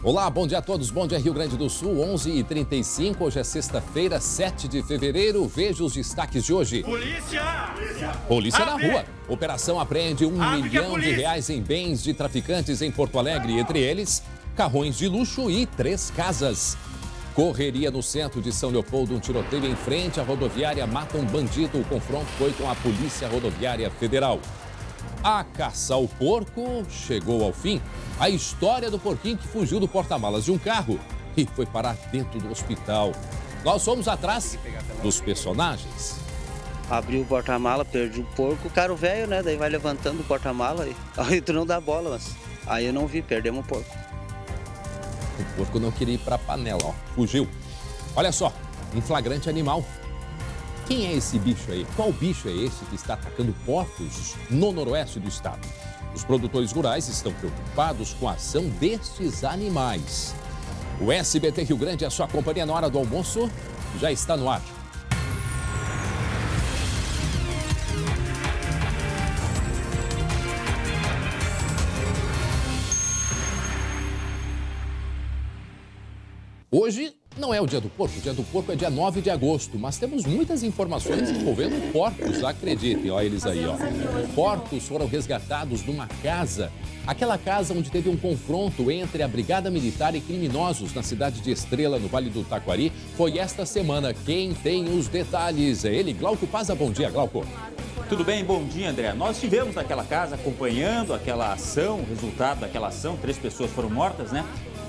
Olá, bom dia a todos. Bom dia, Rio Grande do Sul, 11h35. Hoje é sexta-feira, 7 de fevereiro. Veja os destaques de hoje. Polícia na rua. Operação apreende R$1 milhão em bens de traficantes em Porto Alegre. Entre eles, carrões de luxo e 3 casas. Correria no centro de São Leopoldo. Um tiroteio em frente à rodoviária mata um bandido. O confronto foi com a Polícia Rodoviária Federal. A caça ao porco chegou ao fim. A história do porquinho que fugiu do porta-malas de um carro e foi parar dentro do hospital. Nós fomos atrás dos personagens. Abri o porta-mala, perdi o porco, o cara velho, né? Daí vai levantando o porta-mala e aí tu não dá bola, mas aí eu não vi, perdemos o porco. O porco não queria ir para a panela, ó, fugiu. Olha só, um flagrante animal. Quem é esse bicho aí? Qual bicho é esse que está atacando porcos no noroeste do estado? Os produtores rurais estão preocupados com a ação destes animais. O SBT Rio Grande, a sua companhia na hora do almoço, já está no ar. Hoje não é o dia do porco é dia 9 de agosto, mas temos muitas informações envolvendo porcos, acreditem, olha eles aí, ó. Porcos foram resgatados numa casa, aquela casa onde teve um confronto entre a Brigada Militar e criminosos na cidade de Estrela, no Vale do Taquari, foi esta semana. Quem tem os detalhes é ele, Glauco Paza. Bom dia, Glauco. Tudo bem? Bom dia, André. Nós estivemos naquela casa acompanhando aquela ação, o resultado daquela ação, 3 pessoas foram mortas, né?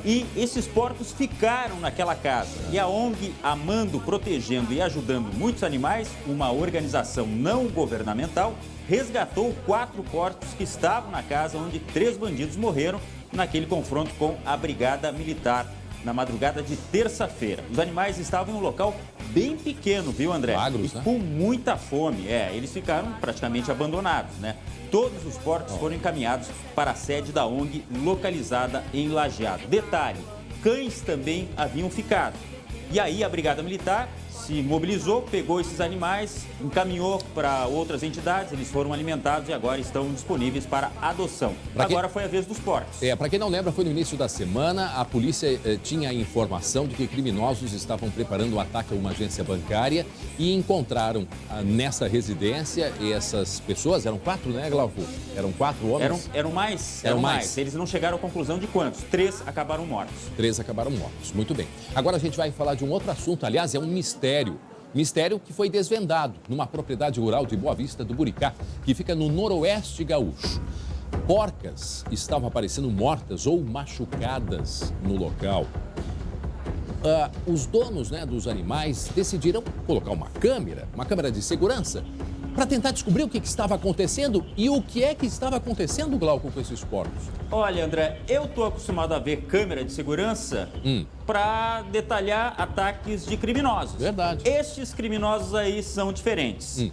E esses porcos ficaram naquela casa. E a ONG Amando, Protegendo e Ajudando Muitos Animais, uma organização não governamental, resgatou 4 porcos que estavam na casa onde 3 bandidos morreram naquele confronto com a Brigada Militar na madrugada de terça-feira. Os animais estavam em um local bem pequeno, viu, André? Magros, né? Com muita fome. Eles ficaram praticamente abandonados, né? Todos os porcos foram encaminhados para a sede da ONG localizada em Lajeado. Detalhe, cães também haviam ficado. E aí a Brigada Militar se mobilizou, pegou esses animais, encaminhou para outras entidades, eles foram alimentados e agora estão disponíveis para adoção. Agora foi a vez dos porcos. Para quem não lembra, foi no início da semana, a polícia tinha a informação de que criminosos estavam preparando um ataque a uma agência bancária e encontraram nessa residência essas pessoas, eram 4, né, Glauco? Eram 4 homens? Eram mais. Eles não chegaram à conclusão de quantos? 3 acabaram mortos. 3 acabaram mortos, muito bem. Agora a gente vai falar de um outro assunto, aliás, é um mistério. Mistério que foi desvendado numa propriedade rural de Boa Vista do Buricá, que fica no noroeste gaúcho. Porcas estavam aparecendo mortas ou machucadas no local. Os donos, né, dos animais decidiram colocar uma câmera de segurança, para tentar descobrir o que estava acontecendo e o que é que estava acontecendo, Glauco, com esses porcos. Olha, André, eu estou acostumado a ver câmera de segurança para detalhar ataques de criminosos. Verdade. Estes criminosos aí são diferentes.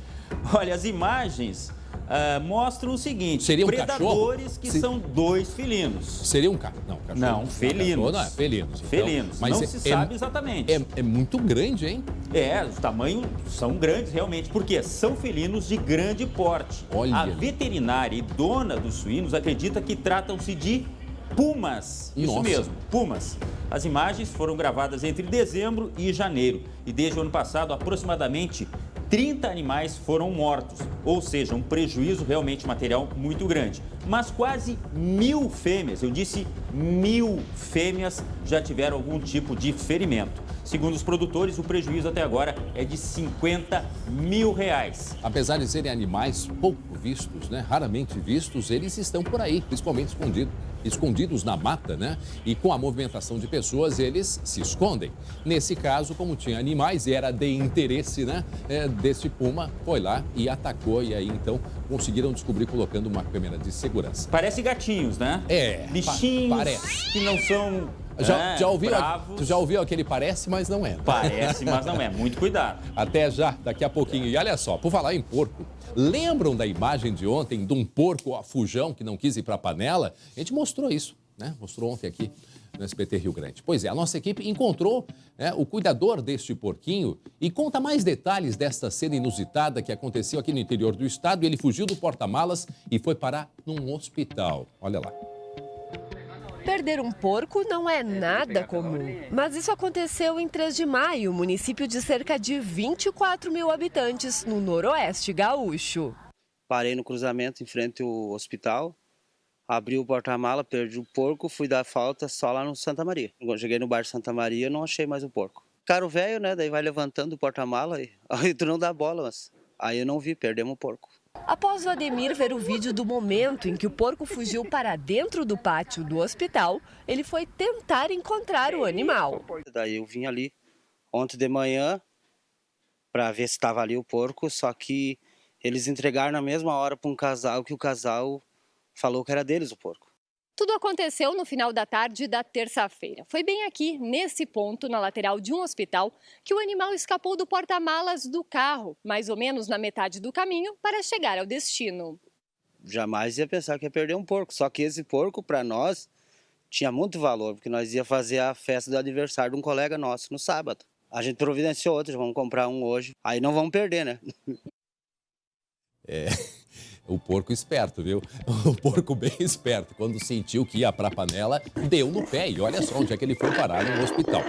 Olha, as imagens mostram o seguinte: seria um predadores cachorro? que são 2 felinos. Seria um cachorro? Não, cachorro. Não, felinos. Não é felinos. Então, felinos. Mas não se sabe exatamente. É muito grande, hein? Os tamanhos são grandes realmente, porque são felinos de grande porte. Olha. A veterinária e dona dos suínos acredita que tratam-se de pumas. Nossa. Isso mesmo, pumas. As imagens foram gravadas entre dezembro e janeiro. E desde o ano passado, aproximadamente 30 animais foram mortos, ou seja, um prejuízo realmente material muito grande. Mas quase 1000 fêmeas, eu disse 1000 fêmeas, já tiveram algum tipo de ferimento. Segundo os produtores, o prejuízo até agora é de R$50 mil. Apesar de serem animais pouco vistos, né, raramente vistos, eles estão por aí, principalmente escondidos na mata, né? E com a movimentação de pessoas, eles se escondem. Nesse caso, como tinha animais e era de interesse, né, desse puma, foi lá e atacou. E aí, então, conseguiram descobrir colocando uma câmera de segurança. Parece gatinhos, né? Bichinhos parece. Que não são Tu já ouviu aquele parece, mas não é? Parece, mas não é. Muito cuidado. Até já, daqui a pouquinho. E olha só, por falar em porco, lembram da imagem de ontem de um porco fujão que não quis ir para a panela? A gente mostrou isso, né? Mostrou ontem aqui no SBT Rio Grande. Pois é, a nossa equipe encontrou o cuidador deste porquinho e conta mais detalhes desta cena inusitada que aconteceu aqui no interior do estado. Ele fugiu do porta-malas e foi parar num hospital. Olha lá. Perder um porco não é nada comum, mas isso aconteceu em 3 de maio, município de cerca de 24 mil habitantes no noroeste gaúcho. Parei no cruzamento em frente ao hospital, abri o porta-mala, perdi o porco, fui dar falta só lá no Santa Maria. Quando cheguei no bairro Santa Maria, não achei mais o porco. Cara velho, né? Daí vai levantando o porta-mala e aí tu não dá bola, mas aí eu não vi, perdemos o porco. Após o Ademir ver o vídeo do momento em que o porco fugiu para dentro do pátio do hospital, ele foi tentar encontrar o animal. Daí eu vim ali ontem de manhã para ver se estava ali o porco, só que eles entregaram na mesma hora para um casal, que o casal falou que era deles o porco. Tudo aconteceu no final da tarde da terça-feira. Foi bem aqui, nesse ponto, na lateral de um hospital, que o animal escapou do porta-malas do carro, mais ou menos na metade do caminho, para chegar ao destino. Jamais ia pensar que ia perder um porco, só que esse porco, para nós, tinha muito valor, porque nós ia fazer a festa do aniversário de um colega nosso no sábado. A gente providenciou outro, vamos comprar um hoje, aí não vamos perder, né? O porco esperto, viu? O porco bem esperto. Quando sentiu que ia para a panela, deu no pé. E olha só onde é que ele foi parar, no hospital.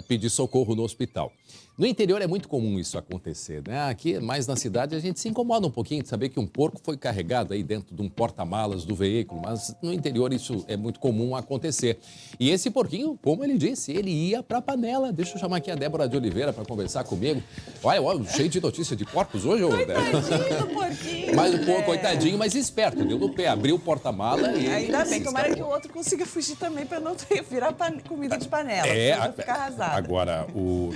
Pedir socorro no hospital. No interior é muito comum isso acontecer, né? Aqui, mais na cidade, a gente se incomoda um pouquinho de saber que um porco foi carregado aí dentro de um porta-malas do veículo, mas no interior isso é muito comum acontecer. E esse porquinho, como ele disse, ele ia para a panela. Deixa eu chamar aqui a Débora de Oliveira para conversar comigo. Olha, cheio de notícia de porcos hoje, Débora. Coitadinho do porquinho. Mas o porco, coitadinho, mas esperto, deu no pé, abriu o porta-mala e... Ainda bem, tomara que o outro consiga fugir também para não virar comida de panela. Ficar arrasado. Agora,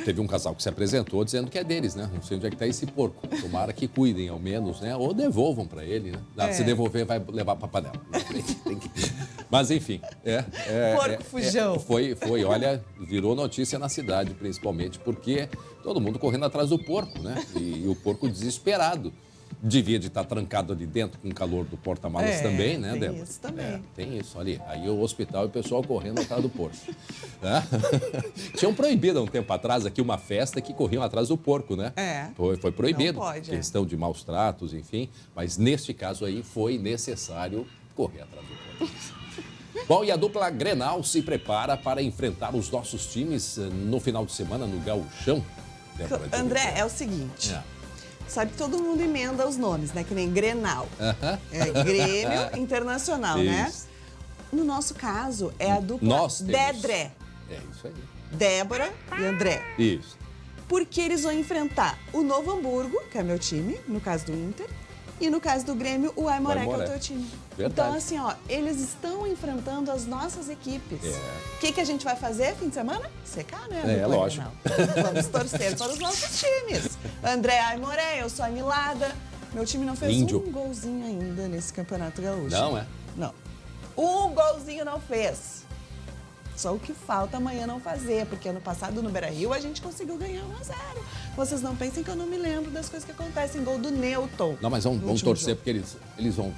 teve um casal que se apresentou dizendo que é deles, né? Não sei onde é que está esse porco. Tomara que cuidem ao menos, né? Ou devolvam para ele, né? Se devolver, vai levar para a panela. Mas, enfim. Porco fujão. Olha, virou notícia na cidade, principalmente, porque todo mundo correndo atrás do porco, né? E o porco desesperado. Devia de estar trancado ali dentro com o calor do porta-malas também, né, Débora? Tem isso também. Tem isso ali. Aí o hospital e o pessoal correndo atrás do porco. Tinham proibido há um tempo atrás aqui uma festa que corriam atrás do porco, né? Foi proibido. Não pode, questão de maus tratos, enfim. Mas neste caso aí foi necessário correr atrás do porco. Bom, e a dupla Grenal se prepara para enfrentar os nossos times no final de semana no Gauchão. André, é o seguinte... Sabe que todo mundo emenda os nomes, né? Que nem Grenal. Grêmio Internacional, né? No nosso caso, é a dupla Dedré. É isso aí. Débora e André. Isso. Porque eles vão enfrentar o Novo Hamburgo, que é meu time, no caso do Inter, e no caso do Grêmio, o Aimoré, que é o teu time. Verdade. Então, assim, eles estão enfrentando as nossas equipes. O que a gente vai fazer fim de semana? Secar, né? Lógico. Vamos torcer para os nossos times. André Aimoré, eu sou a Milada. Meu time não fez um golzinho ainda nesse Campeonato Gaúcho. Não, é? Não. Um golzinho não fez. Só o que falta amanhã não fazer, porque ano passado no Beira-Rio a gente conseguiu ganhar 1-0. Vocês não pensem que eu não me lembro das coisas que acontecem. Gol do Newton. Não, mas vamos torcer, porque eles vão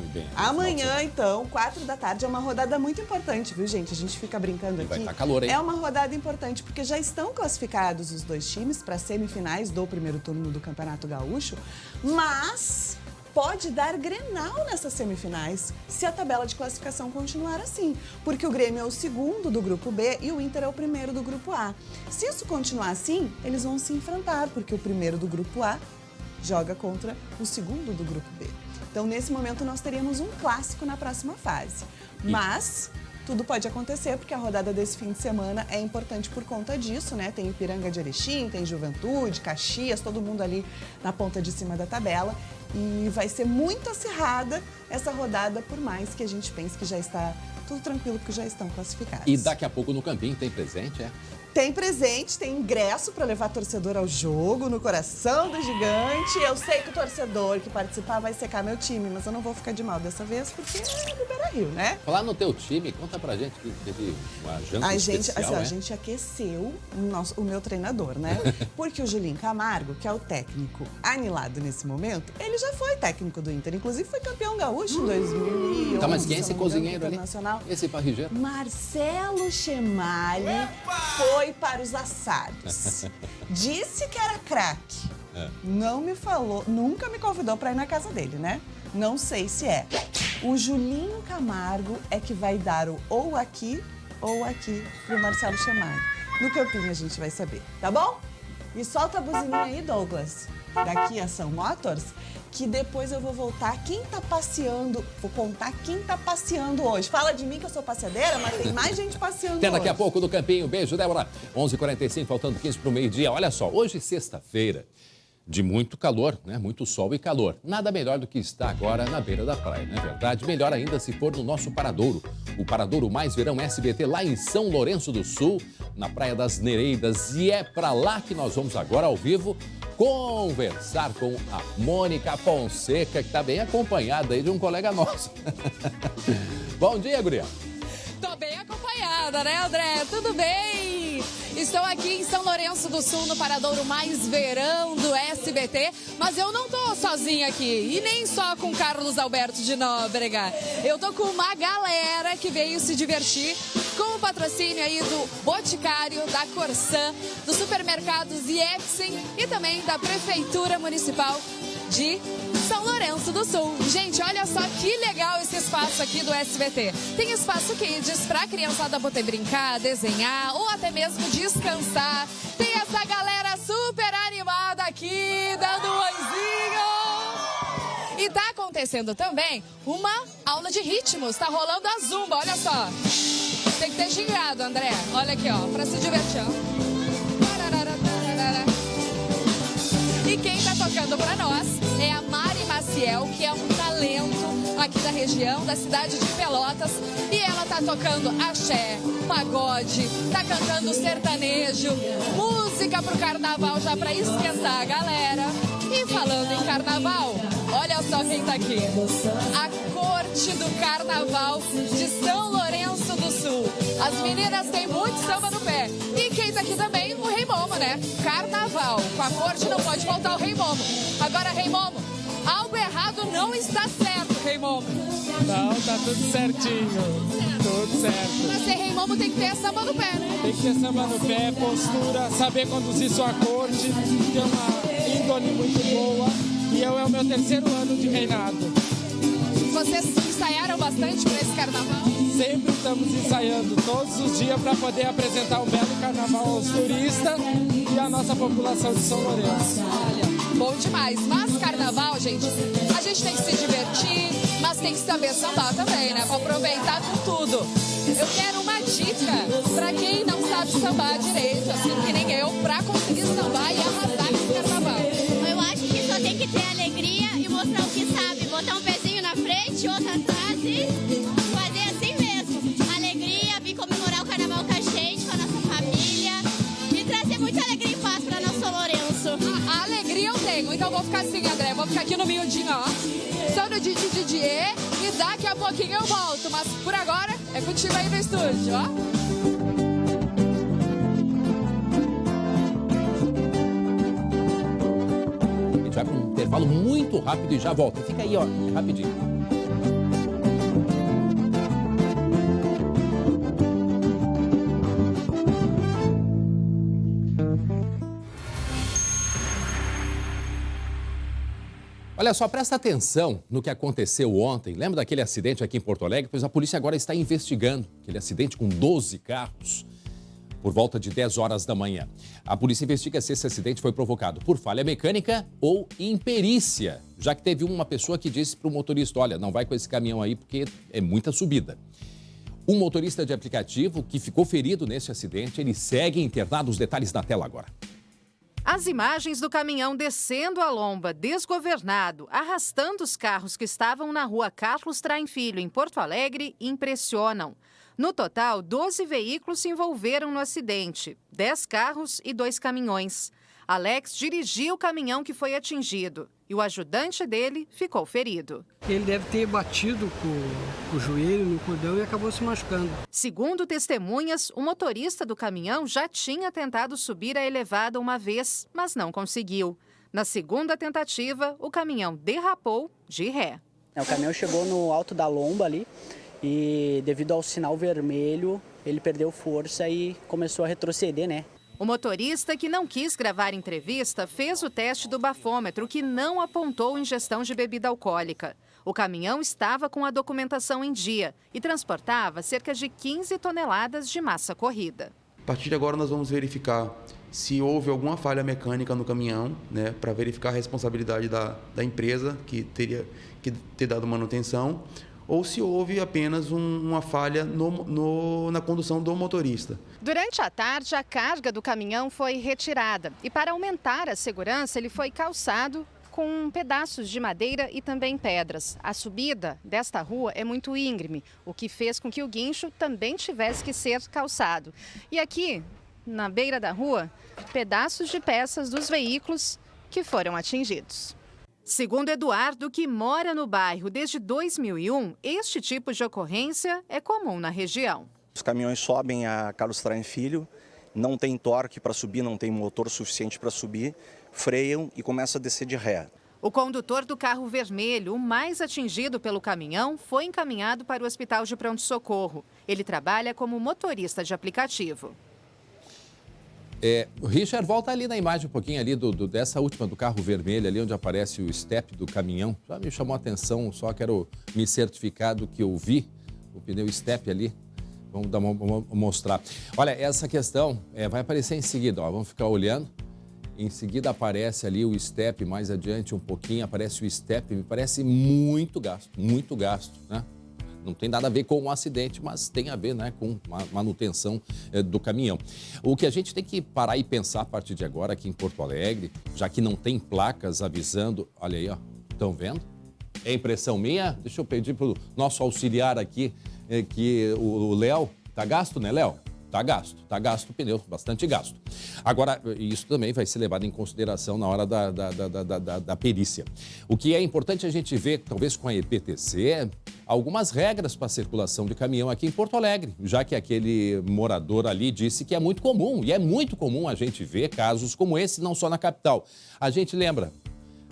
ir bem. Amanhã, então, 4 da tarde, é uma rodada muito importante, viu, gente? A gente fica brincando aqui. Vai estar calor, hein? É uma rodada importante, porque já estão classificados os dois times para semifinais do primeiro turno do Campeonato Gaúcho, mas... pode dar Grenal nessas semifinais, se a tabela de classificação continuar assim, porque o Grêmio é o segundo do Grupo B e o Inter é o primeiro do Grupo A. Se isso continuar assim, eles vão se enfrentar, porque o primeiro do Grupo A joga contra o segundo do Grupo B. Então, nesse momento, nós teríamos um clássico na próxima fase. Mas... tudo pode acontecer, porque a rodada desse fim de semana é importante por conta disso, né? Tem Ipiranga de Erechim, tem Juventude, Caxias, todo mundo ali na ponta de cima da tabela. E vai ser muito acirrada essa rodada, por mais que a gente pense que já está tudo tranquilo, porque já estão classificados. E daqui a pouco no Campinho tem presente, Tem presente, tem ingresso para levar torcedor ao jogo, no coração do gigante. Eu sei que o torcedor que participar vai secar meu time, mas eu não vou ficar de mal dessa vez, porque é do Beira-Rio, né? Falar no teu time, conta pra gente que teve uma janta especial, a gente aqueceu o meu treinador, né? Porque o Julinho Camargo, que é o técnico anilado nesse momento, ele já foi técnico do Inter, inclusive foi campeão gaúcho em 2011. Tá, mas quem é esse cozinheiro ali? Esse parrigeiro? Marcelo Chemali foi para os assados. Disse que era craque. Não me falou, nunca me convidou para ir na casa dele, né? Não sei se é. O Julinho Camargo é que vai dar o ou aqui pro Marcelo Chemay. No campinho a gente vai saber, tá bom? E solta a buzininha aí, Douglas, daqui a São Motors, que depois eu vou voltar. Quem tá passeando, vou contar quem tá passeando hoje. Fala de mim que eu sou passeadeira, mas tem mais gente passeando Até daqui hoje. a pouco no Campinho. Beijo, Débora. 11h45, faltando 15 para o meio-dia. Olha só, hoje sexta-feira, de muito calor, né? Muito sol e calor. Nada melhor do que estar agora na beira da praia, não é verdade? Melhor ainda se for no nosso Paradouro. O Paradouro Mais Verão SBT lá em São Lourenço do Sul, na Praia das Nereidas. E é para lá que nós vamos agora ao vivo conversar com a Mônica Fonseca, que está bem acompanhada aí de um colega nosso. Bom dia, guria. Tô bem acompanhada, né, André? Tudo bem? Estou aqui em São Lourenço do Sul, no Paradouro Mais Verão do SBT, mas eu não tô sozinha aqui, e nem só com Carlos Alberto de Nóbrega. Eu tô com uma galera que veio se divertir com o patrocínio aí do Boticário, da Corsã, dos supermercados Iepsen e também da Prefeitura Municipal de São Lourenço do Sul. Gente, olha só que legal esse espaço aqui do SBT. Tem espaço kids pra criançada poder brincar, desenhar ou até mesmo descansar. Tem essa galera super animada aqui, dando um oizinho. E tá acontecendo também uma aula de ritmos, tá rolando a zumba, olha só. Tem que ter gingado, André. Olha aqui, ó, pra se divertir, ó. E quem tá tocando pra nós é a Mari Maciel, que é um talento aqui da região, da cidade de Pelotas. E ela tá tocando axé, pagode, tá cantando sertanejo, música pro carnaval já pra esquentar a galera. E falando em carnaval, olha só quem tá aqui. A corte do carnaval de São Lourenço do Sul. As meninas têm muito samba no pé. E quem tá aqui também? O Rei Momo, né? Carnaval. Com a corte não pode faltar o Rei Momo. Agora, Rei Momo, algo errado não está certo, Rei Momo. Não, tá tudo certinho. Tudo certo. Pra ser Rei Momo tem que ter samba no pé, né? Tem que ter samba no pé, postura, saber conduzir sua corte, ter uma índole muito boa. E é o meu 3º ano de reinado. Vocês ensaiaram bastante para esse carnaval? Sempre estamos ensaiando todos os dias para poder apresentar um belo carnaval aos turistas e à nossa população de São Lourenço. Olha, bom demais. Mas carnaval, gente, a gente tem que se divertir, mas tem que saber sambar também, né? Para aproveitar com tudo. Eu quero uma dica para quem não sabe sambar direito, assim que nem eu, para conseguir sambar e arrasar nesse carnaval. Eu acho que só tem que ter alegria e mostrar o que sabe. Botar um pezinho na frente, outro atrás e fazer assim mesmo. Alegria, vir comemorar o carnaval com a gente, com a nossa família e trazer muita alegria e paz para nosso São Lourenço. A alegria eu tenho, então vou ficar assim, André. Vou ficar aqui no miudinho, ó. Só no Didier e daqui a pouquinho eu volto. Mas por agora é contigo aí no estúdio, ó. Vai para um intervalo muito rápido e já volta. Fica aí, ó, rapidinho. Olha só, presta atenção no que aconteceu ontem. Lembra daquele acidente aqui em Porto Alegre? Pois a polícia agora está investigando aquele acidente com 12 carros. Por volta de 10 horas da manhã. A polícia investiga se esse acidente foi provocado por falha mecânica ou imperícia, já que teve uma pessoa que disse para o motorista, olha, não vai com esse caminhão aí porque é muita subida. Um motorista de aplicativo que ficou ferido nesse acidente, ele segue internado. Os detalhes na tela agora. As imagens do caminhão descendo a lomba, desgovernado, arrastando os carros que estavam na rua Carlos Traem Filho, em Porto Alegre, impressionam. No total, 12 veículos se envolveram no acidente, 10 carros e 2 caminhões. Alex dirigia o caminhão que foi atingido e o ajudante dele ficou ferido. Ele deve ter batido com o joelho no cordão e acabou se machucando. Segundo testemunhas, o motorista do caminhão já tinha tentado subir a elevada uma vez, mas não conseguiu. Na segunda tentativa, o caminhão derrapou de ré. O caminhão chegou no alto da lomba ali. E devido ao sinal vermelho, ele perdeu força e começou a retroceder, né? O motorista, que não quis gravar entrevista, fez o teste do bafômetro, que não apontou ingestão de bebida alcoólica. O caminhão estava com a documentação em dia e transportava cerca de 15 toneladas de massa corrida. A partir de agora nós vamos verificar se houve alguma falha mecânica no caminhão, né, para verificar a responsabilidade da empresa que teria que ter dado manutenção, ou se houve apenas uma falha na condução do motorista. Durante a tarde, a carga do caminhão foi retirada e, para aumentar a segurança, ele foi calçado com pedaços de madeira e também pedras. A subida desta rua é muito íngreme, o que fez com que o guincho também tivesse que ser calçado. E aqui, na beira da rua, pedaços de peças dos veículos que foram atingidos. Segundo Eduardo, que mora no bairro desde 2001, este tipo de ocorrência é comum na região. Os caminhões sobem a Carlos Traem Filho, não tem torque para subir, não tem motor suficiente para subir, freiam e começam a descer de ré. O condutor do carro vermelho, o mais atingido pelo caminhão, foi encaminhado para o hospital de pronto-socorro. Ele trabalha como motorista de aplicativo. O Richard, volta ali na imagem um pouquinho ali dessa última do carro vermelho, ali onde aparece o step do caminhão. Já me chamou a atenção, só quero me certificar do que eu vi, o pneu step ali. Vamos mostrar. Olha, essa questão vai aparecer em seguida, ó, vamos ficar olhando. Em seguida aparece ali o step, mais adiante um pouquinho, aparece o step, me parece muito gasto, né? Não tem nada a ver com o acidente, mas tem a ver, né, com a manutenção do caminhão. O que a gente tem que parar e pensar a partir de agora aqui em Porto Alegre, já que não tem placas avisando, olha aí, ó, estão vendo? É impressão minha? Deixa eu pedir para o nosso auxiliar aqui, que o Léo, tá gasto, né, Léo? Tá gasto o pneu, bastante gasto. Agora, isso também vai ser levado em consideração na hora da perícia. O que é importante a gente ver, talvez com a EPTC, algumas regras para a circulação de caminhão aqui em Porto Alegre, já que aquele morador ali disse que é muito comum, e é muito comum a gente ver casos como esse, não só na capital. A gente lembra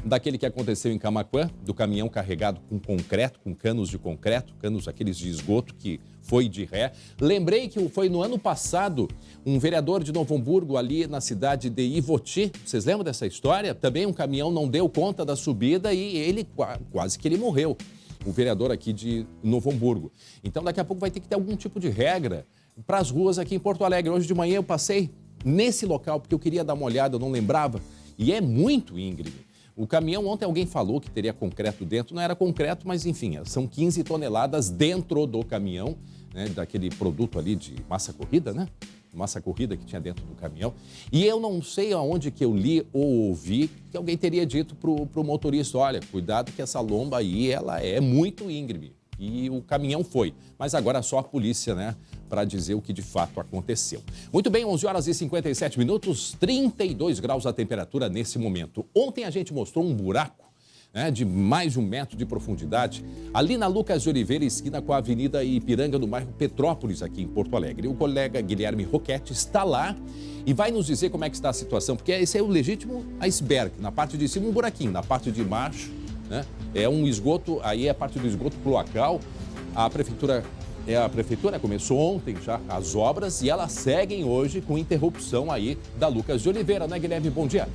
daquele que aconteceu em Camaquã, do caminhão carregado com concreto, com canos de concreto, canos aqueles de esgoto que foi de ré. Lembrei que foi no ano passado um vereador de Novo Hamburgo, ali na cidade de Ivoti. Vocês lembram dessa história? Também um caminhão não deu conta da subida e ele quase que ele morreu. O vereador aqui de Novo Hamburgo. Então, daqui a pouco vai ter que ter algum tipo de regra para as ruas aqui em Porto Alegre. Hoje de manhã eu passei nesse local porque eu queria dar uma olhada, eu não lembrava. E é muito íngreme. O caminhão, ontem alguém falou que teria concreto dentro, não era concreto, mas enfim, são 15 toneladas dentro do caminhão, né, daquele produto ali de massa corrida, né? Massa corrida que tinha dentro do caminhão. E eu não sei aonde que eu li ou ouvi que alguém teria dito pro motorista, olha, cuidado que essa lomba aí, ela é muito íngreme. E o caminhão foi. Mas agora só a polícia, né, para dizer o que de fato aconteceu. Muito bem, 11 horas e 57 minutos, 32 graus a temperatura nesse momento. Ontem a gente mostrou um buraco, né, de mais de 1 metro de profundidade, ali na Lucas de Oliveira, esquina com a Avenida Ipiranga, no bairro Petrópolis, aqui em Porto Alegre. O colega Guilherme Roquete está lá e vai nos dizer como é que está a situação, porque esse é o legítimo iceberg. Na parte de cima um buraquinho, na parte de baixo, né, é um esgoto, aí é a parte do esgoto cloacal. A prefeitura começou ontem já as obras e elas seguem hoje com interrupção aí da Lucas de Oliveira, né, Guilherme? Bom dia.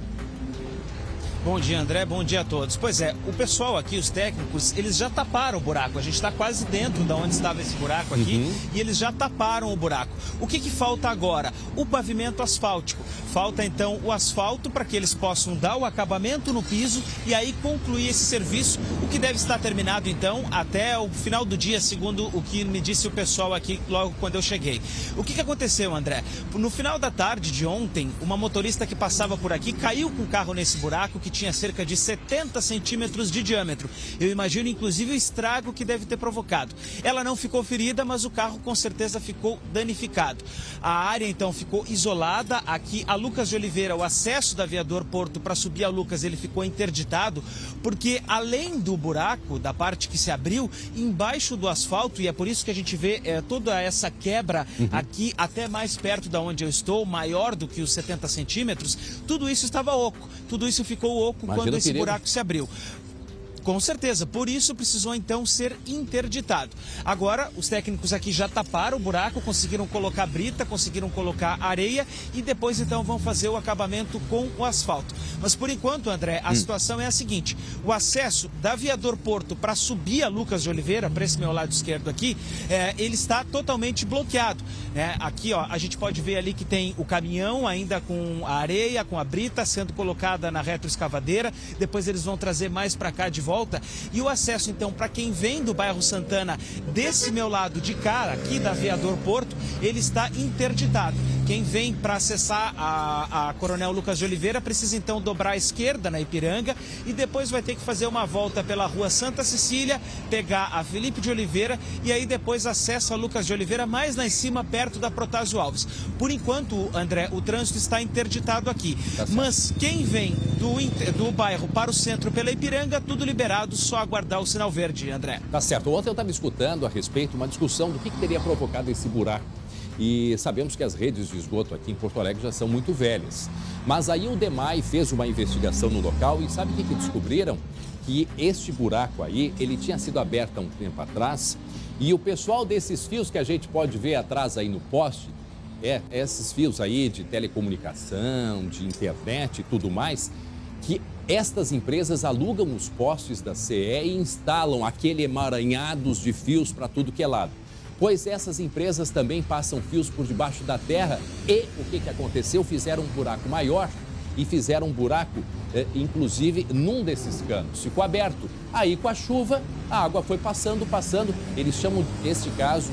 Bom dia, André. Bom dia a todos. Pois é, o pessoal aqui, os técnicos, eles já taparam o buraco. A gente está quase dentro de onde estava esse buraco aqui e eles já taparam o buraco. O que falta agora? O pavimento asfáltico. Falta, então, o asfalto para que eles possam dar o acabamento no piso e aí concluir esse serviço, o que deve estar terminado, então, até o final do dia, segundo o que me disse o pessoal aqui logo quando eu cheguei. O que aconteceu, André? No final da tarde de ontem, uma motorista que passava por aqui caiu com o carro nesse buraco que tinha cerca de 70 centímetros de diâmetro. Eu imagino, inclusive, o estrago que deve ter provocado. Ela não ficou ferida, mas o carro com certeza ficou danificado. A área, então, ficou isolada. Aqui, a Lucas de Oliveira, o acesso da Aviador Porto para subir a Lucas, ele ficou interditado, porque além do buraco, da parte que se abriu, embaixo do asfalto, e é por isso que a gente vê toda essa quebra aqui, até mais perto da onde eu estou, maior do que os 70 centímetros, tudo isso estava oco, tudo isso ficou oco. Imagina quando esse buraco se abriu. Com certeza, por isso precisou então ser interditado. Agora, os técnicos aqui já taparam o buraco, conseguiram colocar brita, conseguiram colocar areia e depois então vão fazer o acabamento com o asfalto. Mas por enquanto, André, a situação é a seguinte: o acesso da Aviador Porto para subir a Lucas de Oliveira, para esse meu lado esquerdo aqui, ele está totalmente bloqueado. Aqui, ó, a gente pode ver ali que tem o caminhão ainda com a areia, com a brita sendo colocada na retroescavadeira. Depois eles vão trazer mais para cá de volta. E o acesso, então, para quem vem do bairro Santana, desse meu lado de cá, aqui da Aviador Porto, ele está interditado. Quem vem para acessar a Coronel Lucas de Oliveira precisa então dobrar à esquerda na Ipiranga e depois vai ter que fazer uma volta pela rua Santa Cecília, pegar a Felipe de Oliveira e aí depois acessa a Lucas de Oliveira mais lá em cima, perto da Protásio Alves. Por enquanto, André, o trânsito está interditado aqui. Mas quem vem do bairro para o centro pela Ipiranga, tudo liberado, só aguardar o sinal verde, André. Tá certo. Ontem eu estava escutando a respeito uma discussão do que teria provocado esse buraco. E sabemos que as redes de esgoto aqui em Porto Alegre já são muito velhas. Mas aí o DEMAI fez uma investigação no local e sabe o que descobriram? Que este buraco aí, ele tinha sido aberto há um tempo atrás e o pessoal desses fios que a gente pode ver atrás aí no poste, esses fios aí de telecomunicação, de internet e tudo mais, que estas empresas alugam os postes da CE e instalam aquele emaranhados de fios para tudo que é lado. Pois essas empresas também passam fios por debaixo da terra e o que aconteceu? Fizeram um buraco maior e fizeram um buraco, inclusive, num desses canos. Ficou aberto. Aí, com a chuva, a água foi passando. Eles chamam, neste caso,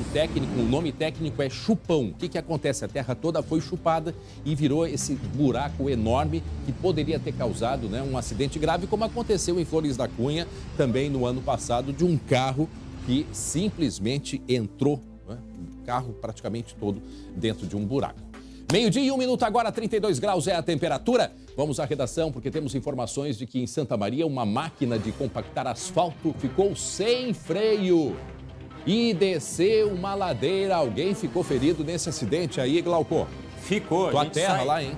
o nome técnico é chupão. O que acontece? A terra toda foi chupada e virou esse buraco enorme que poderia ter causado, né, um acidente grave, como aconteceu em Flores da Cunha, também no ano passado, de um carro que simplesmente entrou, né, o carro praticamente todo dentro de um buraco. 12h e 1 minuto agora, 32 graus é a temperatura. Vamos à redação porque temos informações de que em Santa Maria uma máquina de compactar asfalto ficou sem freio e desceu uma ladeira. Alguém ficou ferido nesse acidente aí, Glauco? Ficou. Tua terra lá, hein?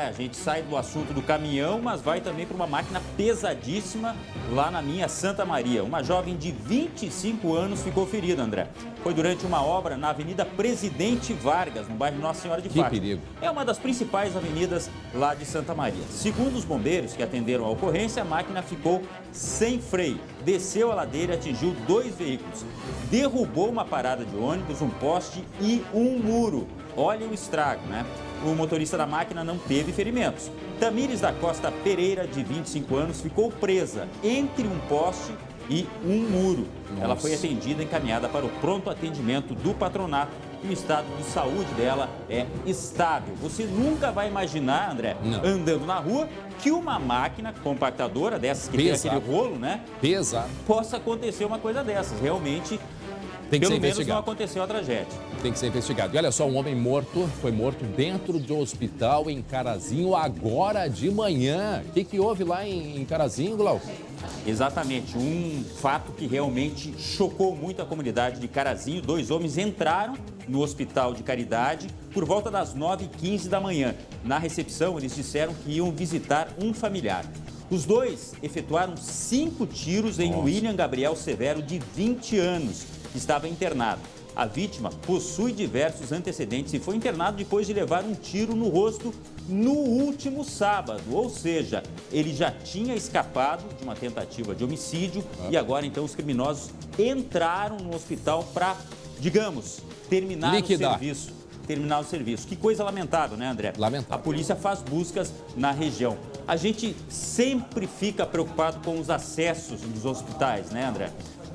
A gente sai do assunto do caminhão, mas vai também para uma máquina pesadíssima lá na minha Santa Maria. Uma jovem de 25 anos ficou ferida, André. Foi durante uma obra na Avenida Presidente Vargas, no bairro Nossa Senhora de Fátima. Que perigo. É uma das principais avenidas lá de Santa Maria. Segundo os bombeiros que atenderam a ocorrência, a máquina ficou sem freio. Desceu a ladeira e atingiu 2 veículos. Derrubou uma parada de ônibus, um poste e um muro. Olha o estrago, né? O motorista da máquina não teve ferimentos. Tamires da Costa Pereira, de 25 anos, ficou presa entre um poste e um muro. Nossa. Ela foi atendida e encaminhada para o pronto atendimento do patronato e o estado de saúde dela é estável. Você nunca vai imaginar, André, andando na rua, que uma máquina compactadora dessas que tem aquele rolo, né? Pesado. Possa acontecer uma coisa dessas. Realmente, tem que pelo ser menos investigado. não aconteceu a tragédia. Tem que ser investigado. E olha só, um homem foi morto dentro de um hospital em Carazinho agora de manhã. O que houve lá em Carazinho, Glauco? Exatamente, um fato que realmente chocou muito a comunidade de Carazinho. 2 homens entraram no hospital de Caridade por volta das 9h15 da manhã. Na recepção, eles disseram que iam visitar um familiar. Os 2 efetuaram 5 tiros em William Gabriel Severo, de 20 anos, que estava internado. A vítima possui diversos antecedentes e foi internado depois de levar um tiro no rosto no último sábado. Ou seja, ele já tinha escapado de uma tentativa de homicídio e agora, então, os criminosos entraram no hospital para, digamos, terminar o serviço. Que coisa lamentável, né, André? Lamentável. A polícia faz buscas na região. A gente sempre fica preocupado com os acessos dos hospitais, né, André?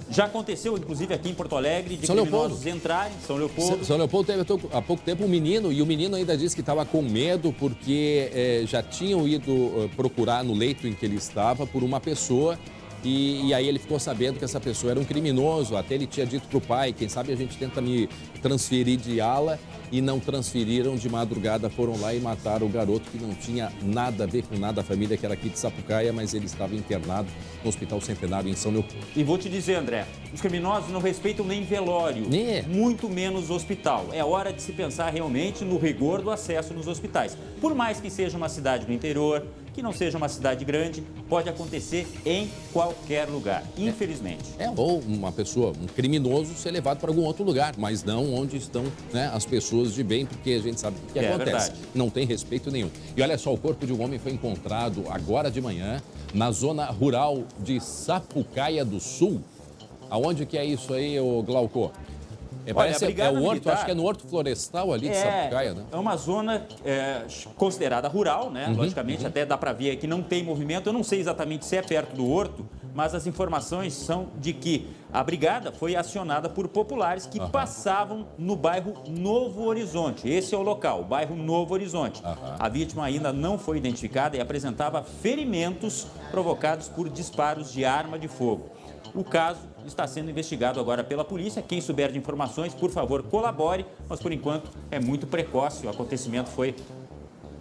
Já aconteceu, inclusive, aqui em Porto Alegre, de criminosos entrarem em São Leopoldo. São Leopoldo teve há pouco tempo um menino, e o menino ainda disse que estava com medo porque já tinham ido procurar no leito em que ele estava por uma pessoa. E aí ele ficou sabendo que essa pessoa era um criminoso. Até ele tinha dito para o pai, quem sabe a gente tenta me transferir de ala, e não transferiram. De madrugada foram lá e mataram o garoto, que não tinha nada a ver com nada. A família que era aqui de Sapucaia, mas ele estava internado no Hospital Centenário em São Leopoldo. E vou te dizer, André, os criminosos não respeitam nem velório, muito menos hospital. É hora de se pensar realmente no rigor do acesso nos hospitais. Por mais que seja uma cidade do interior, que não seja uma cidade grande, pode acontecer em qualquer lugar, infelizmente. Ou uma pessoa, um criminoso ser levado para algum outro lugar, mas não onde estão, né, as pessoas de bem, porque a gente sabe o que acontece. Verdade. Não tem respeito nenhum. E olha só, o corpo de um homem foi encontrado agora de manhã na zona rural de Sapucaia do Sul. Aonde que é isso aí, ô Glauco? Parece o horto, militar, acho que é no horto florestal ali de Sapucaia, né? É uma zona considerada rural, né? Logicamente, até dá para ver que não tem movimento. Eu não sei exatamente se é perto do horto, mas as informações são de que a brigada foi acionada por populares que passavam no bairro Novo Horizonte. Esse é o local, o bairro Novo Horizonte. A vítima ainda não foi identificada e apresentava ferimentos provocados por disparos de arma de fogo. O caso está sendo investigado agora pela polícia. Quem souber de informações, por favor, colabore. Mas, por enquanto, é muito precoce. O acontecimento foi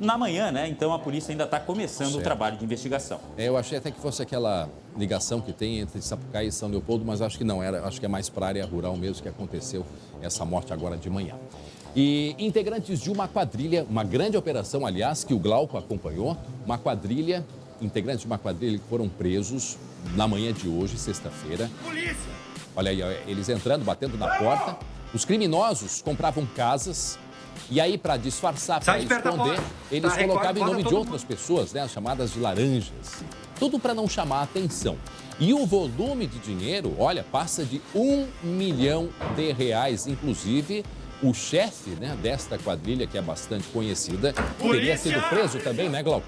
na manhã, né? Então, a polícia ainda está começando o trabalho de investigação. Eu achei até que fosse aquela ligação que tem entre Sapucaia e São Leopoldo, mas acho que não. Acho que é mais para a área rural mesmo que aconteceu essa morte agora de manhã. E integrantes de uma quadrilha, uma grande operação, aliás, que o Glauco acompanhou, integrantes de uma quadrilha que foram presos na manhã de hoje, sexta-feira. Polícia! Olha aí, eles entrando, batendo na porta. Os criminosos compravam casas e aí, para disfarçar, para esconder, eles colocavam em nome de outras pessoas, né, chamadas de laranjas. Tudo para não chamar a atenção. E o volume de dinheiro, olha, passa de R$1 milhão. Inclusive, o chefe, né, desta quadrilha, que é bastante conhecida, teria sido preso também, né, Glauco?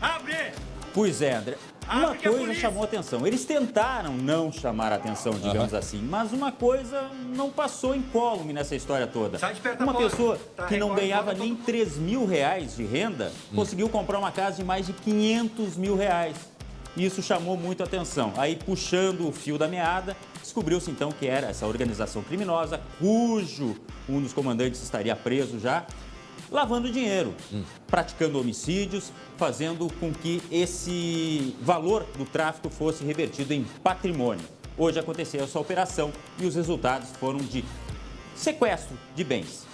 Pois é, André. Uma coisa chamou a atenção. Eles tentaram não chamar a atenção, digamos assim, mas uma coisa não passou incólume nessa história toda. Uma pessoa que não ganhava nem R$3.000 de renda conseguiu comprar uma casa de mais de R$500 mil. Isso chamou muito a atenção. Aí, puxando o fio da meada, descobriu-se então que era essa organização criminosa, cujo um dos comandantes estaria preso já, lavando dinheiro, praticando homicídios, fazendo com que esse valor do tráfico fosse revertido em patrimônio. Hoje aconteceu essa operação e os resultados foram de sequestro de bens.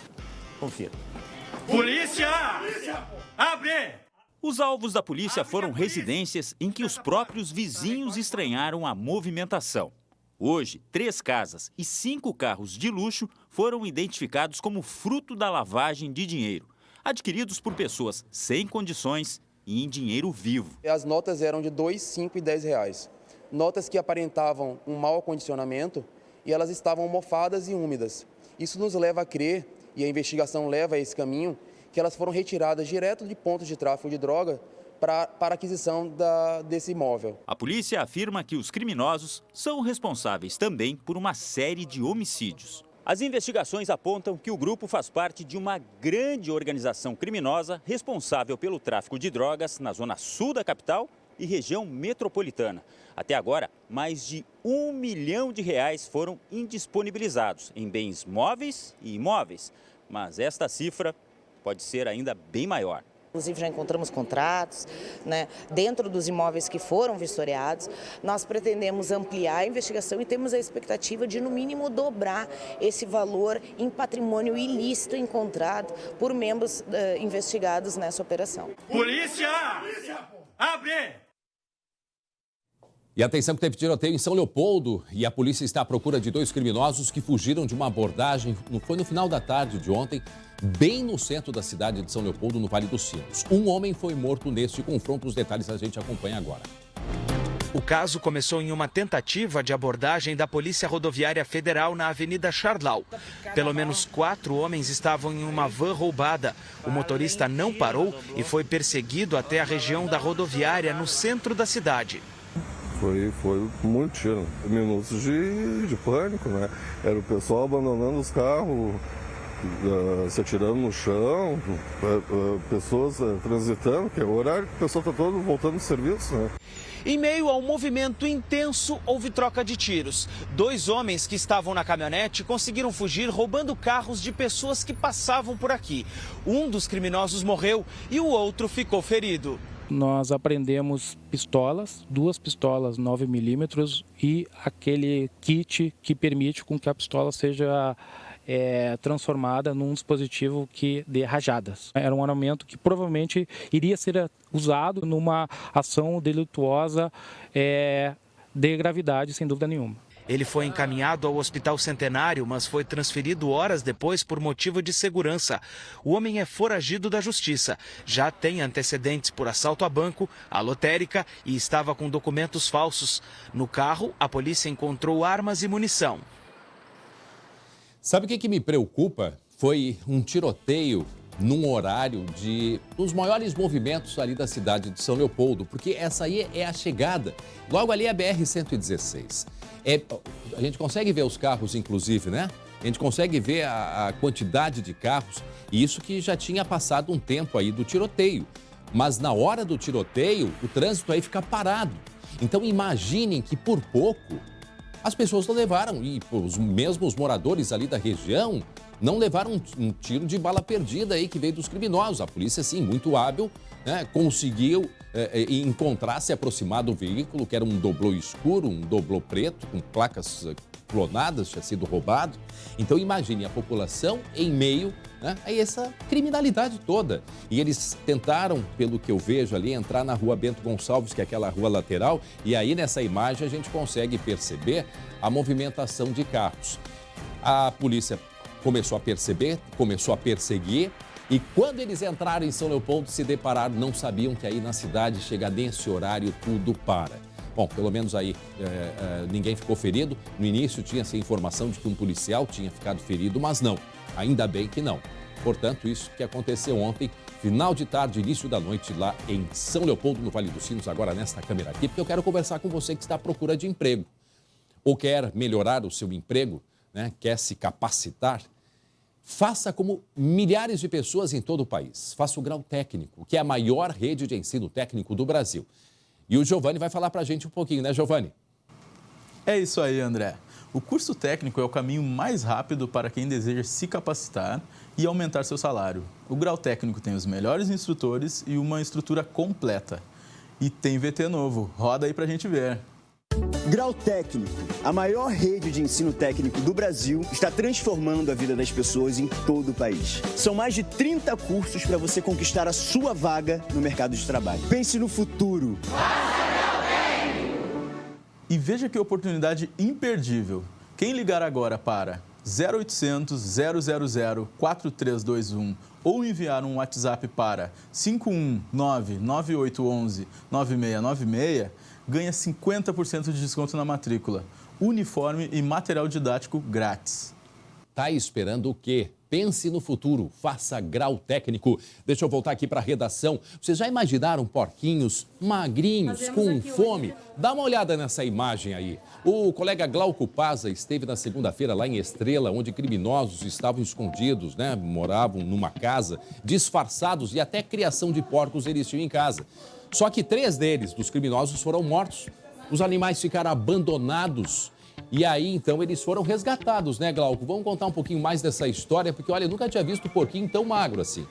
Confira. Polícia! Abre! Os alvos da polícia foram residências em que os próprios vizinhos estranharam a movimentação. Hoje, 3 casas e 5 carros de luxo foram identificados como fruto da lavagem de dinheiro, adquiridos por pessoas sem condições e em dinheiro vivo. As notas eram de R$2, R$5 e R$10. Notas que aparentavam um mau acondicionamento e elas estavam mofadas e úmidas. Isso nos leva a crer, e a investigação leva a esse caminho, que elas foram retiradas direto de pontos de tráfico de droga para a aquisição desse imóvel. A polícia afirma que os criminosos são responsáveis também por uma série de homicídios. As investigações apontam que o grupo faz parte de uma grande organização criminosa responsável pelo tráfico de drogas na zona sul da capital e região metropolitana. Até agora, mais de R$1 milhão foram indisponibilizados em bens móveis e imóveis. Mas esta cifra pode ser ainda bem maior. Inclusive já encontramos contratos, né, dentro dos imóveis que foram vistoriados. Nós pretendemos ampliar a investigação e temos a expectativa de, no mínimo, dobrar esse valor em patrimônio ilícito encontrado por membros investigados nessa operação. Polícia! Abre! E atenção que teve tiroteio em São Leopoldo e a polícia está à procura de 2 criminosos que fugiram de uma abordagem, foi no final da tarde de ontem, bem no centro da cidade de São Leopoldo, no Vale dos Sinos. Um homem foi morto neste confronto, os detalhes a gente acompanha agora. O caso começou em uma tentativa de abordagem da Polícia Rodoviária Federal na Avenida Charlau. Pelo menos 4 homens estavam em uma van roubada. O motorista não parou e foi perseguido até a região da rodoviária, no centro da cidade. Foi muito tiro, minutos de pânico, né? Era o pessoal abandonando os carros, se atirando no chão, pessoas transitando, que é o horário que o pessoal está todo voltando do serviço, né? Em meio a um movimento intenso, houve troca de tiros. 2 homens que estavam na caminhonete conseguiram fugir roubando carros de pessoas que passavam por aqui. Um dos criminosos morreu e o outro ficou ferido. Nós apreendemos pistolas, 2 pistolas 9mm e aquele kit que permite com que a pistola seja transformada num dispositivo que dê rajadas. Era um armamento que provavelmente iria ser usado numa ação delituosa de gravidade, sem dúvida nenhuma. Ele foi encaminhado ao Hospital Centenário, mas foi transferido horas depois por motivo de segurança. O homem é foragido da justiça. Já tem antecedentes por assalto a banco, a lotérica e estava com documentos falsos. No carro, a polícia encontrou armas e munição. Sabe o que me preocupa? Foi um tiroteio num horário dos maiores movimentos ali da cidade de São Leopoldo, porque essa aí é a chegada. Logo ali é a BR-116. A gente consegue ver os carros, inclusive, né? A gente consegue ver a quantidade de carros, e isso que já tinha passado um tempo aí do tiroteio. Mas na hora do tiroteio, o trânsito aí fica parado. Então imaginem que por pouco as pessoas não levaram, e os mesmos moradores ali da região não levaram um tiro de bala perdida aí que veio dos criminosos. A polícia, sim, muito hábil, né, conseguiu encontrar, se aproximar do veículo, que era um doblô escuro, um doblô preto, com placas clonadas, tinha sido roubado. Então imagine a população em meio, né, a essa criminalidade toda. E eles tentaram, pelo que eu vejo ali, entrar na rua Bento Gonçalves, que é aquela rua lateral, e aí nessa imagem a gente consegue perceber a movimentação de carros. A polícia começou a perceber, começou a perseguir, e quando eles entraram em São Leopoldo, se depararam, não sabiam que aí na cidade, chega nesse horário, tudo para. Bom, pelo menos aí ninguém ficou ferido. No início tinha-se a informação de que um policial tinha ficado ferido, mas não, ainda bem que não. Portanto, isso que aconteceu ontem, final de tarde, início da noite, lá em São Leopoldo, no Vale dos Sinos, agora nesta câmera aqui, porque eu quero conversar com você que está à procura de emprego, ou quer melhorar o seu emprego, né, quer se capacitar. Faça como milhares de pessoas em todo o país. Faça o Grau Técnico, que é a maior rede de ensino técnico do Brasil. E o Giovanni vai falar para a gente um pouquinho, né, Giovanni? É isso aí, André. O curso técnico é o caminho mais rápido para quem deseja se capacitar e aumentar seu salário. O Grau Técnico tem os melhores instrutores e uma estrutura completa. E tem VT novo. Roda aí para a gente ver. Grau Técnico, a maior rede de ensino técnico do Brasil, está transformando a vida das pessoas em todo o país. São mais de 30 cursos para você conquistar a sua vaga no mercado de trabalho. Pense no futuro. E veja que oportunidade imperdível. Quem ligar agora para 0800 000 4321 ou enviar um WhatsApp para 519 9811 9696 ganha 50% de desconto na matrícula, uniforme e material didático grátis. Tá esperando o quê? Pense no futuro, faça Grau Técnico. Deixa eu voltar aqui para a redação. Vocês já imaginaram porquinhos magrinhos, com fome? Dá uma olhada nessa imagem aí. O colega Glauco Paza esteve na segunda-feira lá em Estrela, onde criminosos estavam escondidos, né? Moravam numa casa, disfarçados, e até criação de porcos eles tinham em casa. Só que 3 deles, dos criminosos, foram mortos. Os animais ficaram abandonados. E aí, então, eles foram resgatados, né, Glauco? Vamos contar um pouquinho mais dessa história, porque, olha, eu nunca tinha visto porquinho tão magro assim.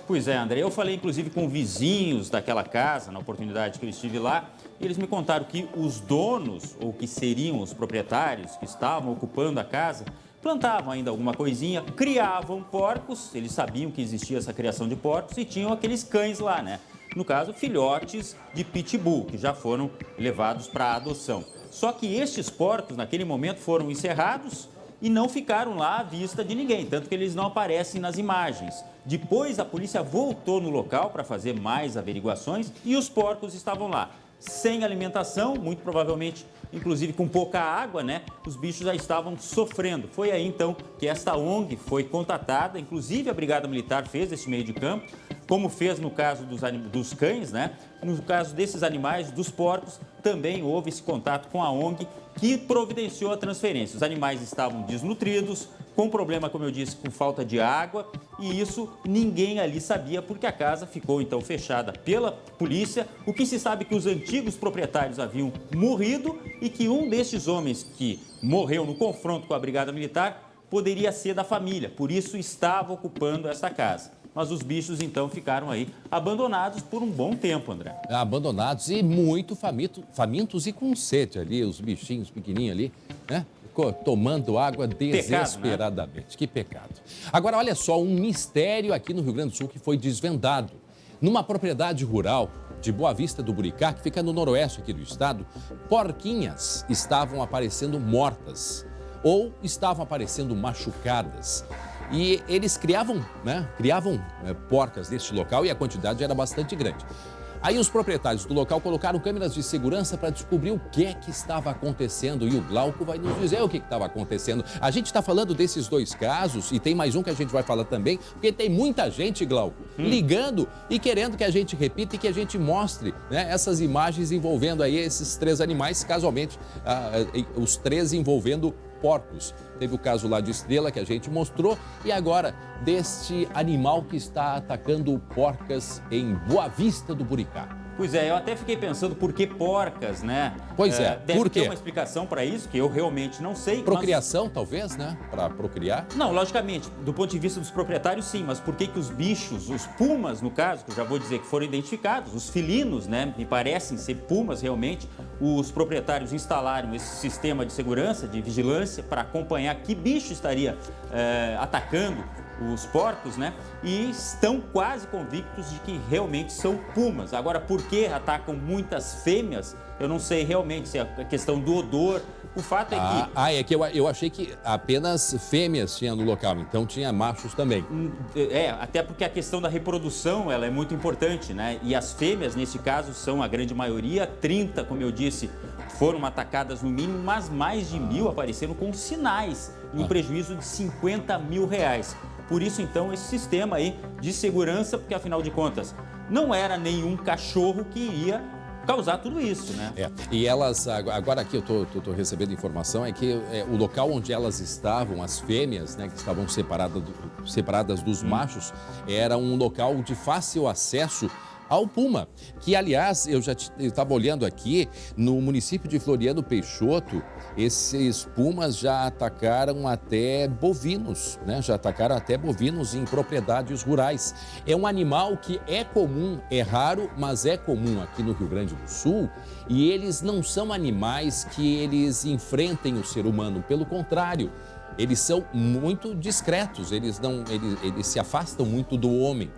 Pois é, André, eu falei, inclusive, com vizinhos daquela casa, na oportunidade que eu estive lá, e eles me contaram que os donos, ou que seriam os proprietários que estavam ocupando a casa, plantavam ainda alguma coisinha, criavam porcos, eles sabiam que existia essa criação de porcos, e tinham aqueles cães lá, né? No caso, filhotes de pitbull, que já foram levados para adoção. Só que estes porcos, naquele momento, foram encerrados e não ficaram lá à vista de ninguém, tanto que eles não aparecem nas imagens. Depois, a polícia voltou no local para fazer mais averiguações e os porcos estavam lá, sem alimentação, muito provavelmente, inclusive com pouca água, né? Os bichos já estavam sofrendo. Foi aí, então, que esta ONG foi contatada, inclusive a Brigada Militar fez esse meio de campo, como fez no caso dos cães, né? No caso desses animais, dos porcos, também houve esse contato com a ONG que providenciou a transferência. Os animais estavam desnutridos, com problema, como eu disse, com falta de água, e isso ninguém ali sabia, porque a casa ficou então fechada pela polícia. O que se sabe é que os antigos proprietários haviam morrido e que um destes homens que morreu no confronto com a Brigada Militar poderia ser da família, por isso estava ocupando esta casa. Mas os bichos, então, ficaram aí abandonados por um bom tempo, André. Abandonados e muito famintos e com sede ali, os bichinhos pequenininhos ali, né? ficou tomando água desesperadamente. Pecado, né? Que pecado. Agora, olha só, um mistério aqui no Rio Grande do Sul que foi desvendado. Numa propriedade rural de Boa Vista do Buricá, que fica no noroeste aqui do estado, porquinhas estavam aparecendo mortas ou estavam aparecendo machucadas. E eles criavam porcas neste local e a quantidade era bastante grande. Aí os proprietários do local colocaram câmeras de segurança para descobrir o que é que estava acontecendo. E o Glauco vai nos dizer o que estava acontecendo. A gente está falando desses dois casos e tem mais um que a gente vai falar também, porque tem muita gente, Glauco, ligando e querendo que a gente repita e que a gente mostre, né, essas imagens envolvendo aí esses 3 animais, casualmente os 3 envolvendo porcos. Teve o caso lá de Estrela que a gente mostrou e agora deste animal que está atacando porcas em Boa Vista do Buricá. Pois é, eu até fiquei pensando por que porcas, né? Pois é, deve por quê? ter uma explicação para isso, que eu realmente não sei. Procriação, talvez, né? Para procriar? Não, logicamente, do ponto de vista dos proprietários, sim, mas por que os bichos, os pumas, no caso, que eu já vou dizer que foram identificados, os felinos, né? Me parecem ser pumas realmente, os proprietários instalaram esse sistema de segurança, de vigilância, para acompanhar que bicho estaria atacando os porcos, né? E estão quase convictos de que realmente são pumas. Agora, por que atacam muitas fêmeas? Eu não sei realmente se é a questão do odor. O fato é que... é que eu achei que apenas fêmeas tinham no local, então tinha machos também. Até porque a questão da reprodução, ela é muito importante, né? E as fêmeas, nesse caso, são a grande maioria, 30, como eu disse, foram atacadas no mínimo, mas mais de 1.000 apareceram com sinais e um prejuízo de R$50 mil. Por isso, então, esse sistema aí de segurança, porque afinal de contas, não era nenhum cachorro que iria causar tudo isso, né? E elas, agora aqui eu tô recebendo informação, é que o local onde elas estavam, as fêmeas, né, que estavam separadas dos machos, era um local de fácil acesso ao puma, que aliás, eu estava olhando aqui, no município de Floriano Peixoto, esses pumas já atacaram até bovinos, né? Já atacaram até bovinos em propriedades rurais. É um animal que é comum, é raro, mas é comum aqui no Rio Grande do Sul, e eles não são animais que eles enfrentem o ser humano, pelo contrário, eles são muito discretos, eles se afastam muito do homem.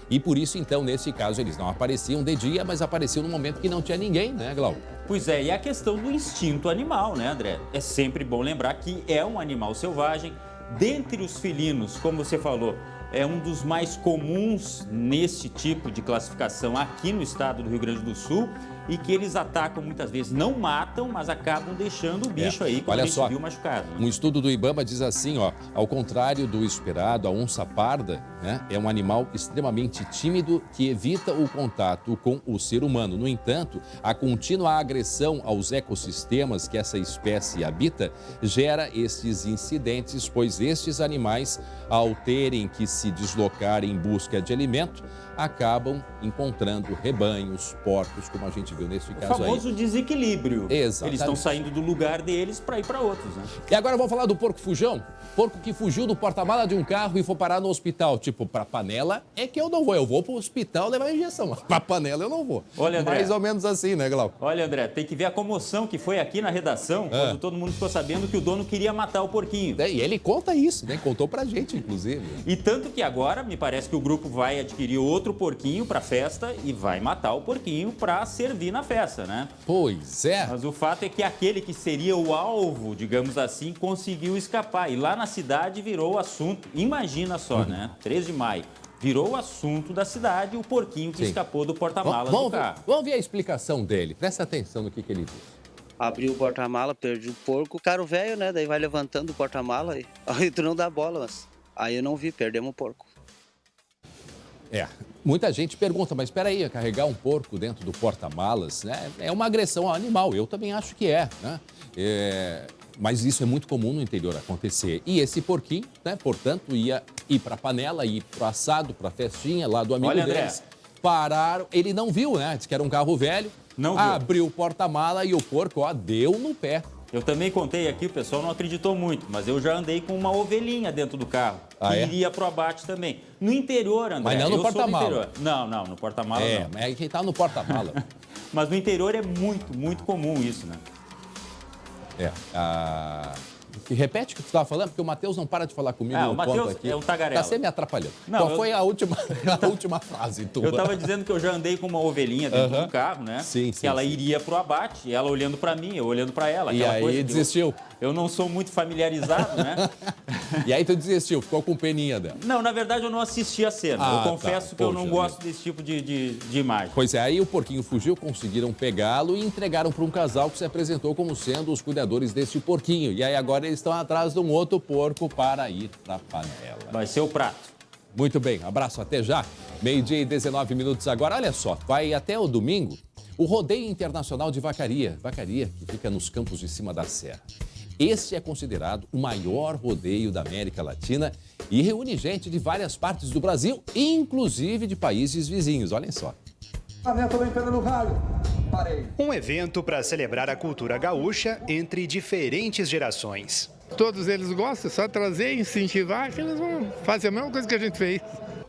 E por isso, então, nesse caso, eles não apareciam de dia, mas apareciam no momento que não tinha ninguém, né, Glauco? Pois é, e a questão do instinto animal, né, André? É sempre bom lembrar que é um animal selvagem. Dentre os felinos, como você falou, é um dos mais comuns nesse tipo de classificação aqui no estado do Rio Grande do Sul e que eles atacam muitas vezes, não matam, mas acabam deixando o bicho aí, como a gente viu, machucado. Né? Um estudo do IBAMA diz assim, ó, ao contrário do esperado, a onça parda, né, é um animal extremamente tímido que evita o contato com o ser humano. No entanto, a contínua agressão aos ecossistemas que essa espécie habita gera estes incidentes, pois estes animais, ao terem que se deslocar em busca de alimento, acabam encontrando rebanhos, porcos, como a gente viu nesse caso aí. O famoso desequilíbrio. Exatamente. Eles estão saindo do lugar deles para ir para outros, né? E agora vamos falar do porco fujão. Porco que fugiu do porta-mala de um carro e foi parar no hospital. Tipo, para panela é que eu não vou. Eu vou para o hospital levar injeção. Para panela eu não vou. Olha, André, mais ou menos assim, né, Glauco? Olha, André, tem que ver a comoção que foi aqui na redação quando todo mundo ficou sabendo que o dono queria matar o porquinho. E ele conta isso, né? Contou pra gente, inclusive. E tanto que agora, me parece que o grupo vai adquirir outro porquinho para festa e vai matar o porquinho para servir na festa, né? Pois é. Mas o fato é que aquele que seria o alvo, digamos assim, conseguiu escapar. E lá na cidade virou assunto, imagina só, né? 3 de maio. Virou o assunto da cidade o porquinho que escapou do porta-malas do carro. Vamos ver a explicação dele. Presta atenção no que ele diz. Abriu o porta-mala, perdi o porco. O cara velho, né? Daí vai levantando o porta-mala aí tu não dá bola, mas... Aí eu não vi, perdemos o porco. Muita gente pergunta, mas espera aí, carregar um porco dentro do porta-malas, né? É uma agressão ao animal, eu também acho que né? Mas isso é muito comum no interior acontecer. E esse porquinho, né, portanto, ia ir para a panela, ir para o assado, para a festinha lá do amigo deles. Pararam, ele não viu, né? Disse que era um carro velho. Não viu. Abriu o porta-mala e o porco, deu no pé. Eu também contei aqui, o pessoal não acreditou muito, mas eu já andei com uma ovelhinha dentro do carro, que iria pro abate também. No interior, André. Mas não no porta-mala. Não, no porta-mala não. Mas quem tá no porta-mala. Mas no interior é muito, muito comum isso, né? Repete o que tu estava falando, porque o Matheus não para de falar comigo no o ponto Matheus aqui. é um tagarela. Tá sempre me atrapalhando. Não, Qual foi a última frase tua? Eu estava dizendo que eu já andei com uma ovelhinha dentro do carro, né? Sim, que ela iria pro abate, ela olhando para mim, eu olhando para ela. E aí coisa desistiu. Eu não sou muito familiarizado, né? E aí tu desistiu, ficou com peninha dela. Não, na verdade eu não assisti a cena. Eu confesso que eu não gosto desse tipo de imagem. Pois é, aí o porquinho fugiu, conseguiram pegá-lo e entregaram para um casal que se apresentou como sendo os cuidadores desse porquinho. E aí agora eles estão atrás de um outro porco para ir para a panela. Vai ser o prato. Muito bem, abraço, até já. 12:19 agora. Olha só, vai até o domingo o Rodeio Internacional de Vacaria. Vacaria, que fica nos Campos de Cima da Serra. Este é considerado o maior rodeio da América Latina e reúne gente de várias partes do Brasil, inclusive de países vizinhos. Olhem só. Um evento para celebrar a cultura gaúcha entre diferentes gerações. Todos eles gostam, só trazer e incentivar que eles vão fazer a mesma coisa que a gente fez.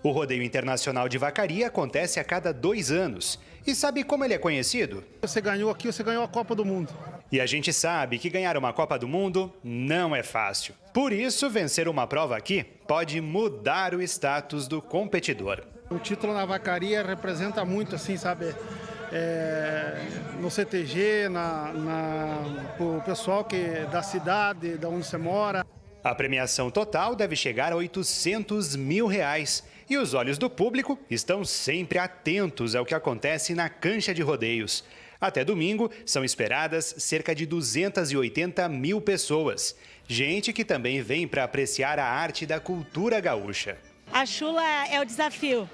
O Rodeio Internacional de Vacaria acontece a cada 2 anos. E sabe como ele é conhecido? Você ganhou aqui, você ganhou a Copa do Mundo. E a gente sabe que ganhar uma Copa do Mundo não é fácil. Por isso, vencer uma prova aqui pode mudar o status do competidor. O título na vacaria representa muito, assim, sabe? No CTG, o pessoal da cidade, da onde você mora. A premiação total deve chegar a R$800 mil. E os olhos do público estão sempre atentos ao que acontece na cancha de rodeios. Até domingo, são esperadas cerca de 280 mil pessoas. Gente que também vem para apreciar a arte da cultura gaúcha. A chula é o desafio,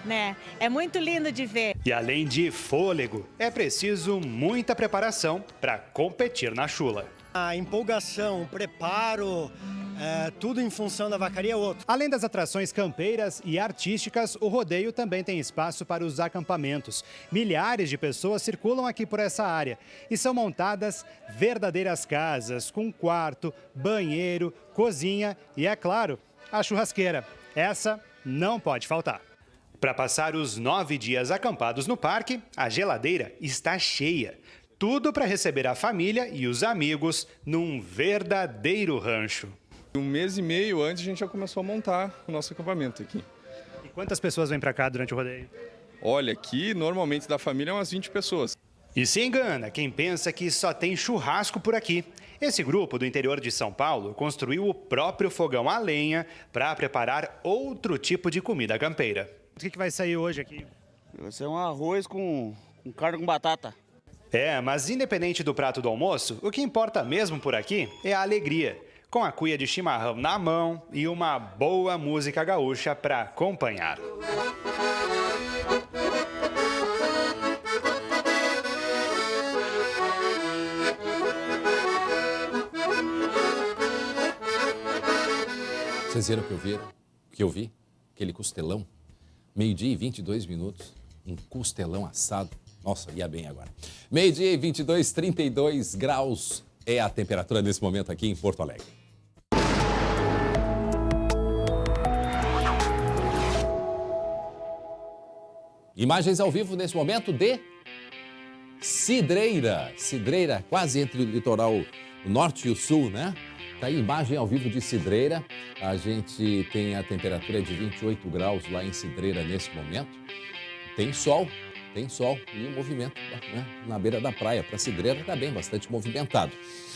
né? É muito lindo de ver. E além de fôlego, é preciso muita preparação para competir na chula. A empolgação, o preparo, tudo em função da vacaria é outro. Além das atrações campeiras e artísticas, o rodeio também tem espaço para os acampamentos. Milhares de pessoas circulam aqui por essa área e são montadas verdadeiras casas com quarto, banheiro, cozinha e, é claro, a churrasqueira. Essa não pode faltar. Para passar os 9 dias acampados no parque, a geladeira está cheia. Tudo para receber a família e os amigos num verdadeiro rancho. 1 mês e meio antes a gente já começou a montar o nosso acampamento aqui. E quantas pessoas vêm para cá durante o rodeio? Olha, aqui normalmente da família é umas 20 pessoas. E se engana quem pensa que só tem churrasco por aqui. Esse grupo do interior de São Paulo construiu o próprio fogão a lenha para preparar outro tipo de comida campeira. O que vai sair hoje aqui? Vai ser um arroz com carne com batata. Mas independente do prato do almoço, o que importa mesmo por aqui é a alegria. Com a cuia de chimarrão na mão e uma boa música gaúcha para acompanhar. Vocês viram o que eu vi? Aquele costelão, 12:22, um costelão assado. Nossa, ia bem agora. 12:22, 32 graus é a temperatura nesse momento aqui em Porto Alegre. Imagens ao vivo nesse momento de Cidreira. Cidreira, quase entre o litoral norte e o sul, né? Tá aí imagem ao vivo de Cidreira. A gente tem a temperatura de 28 graus lá em Cidreira nesse momento. Tem sol e o movimento, né, na beira da praia para Cidreira está bem, bastante movimentado.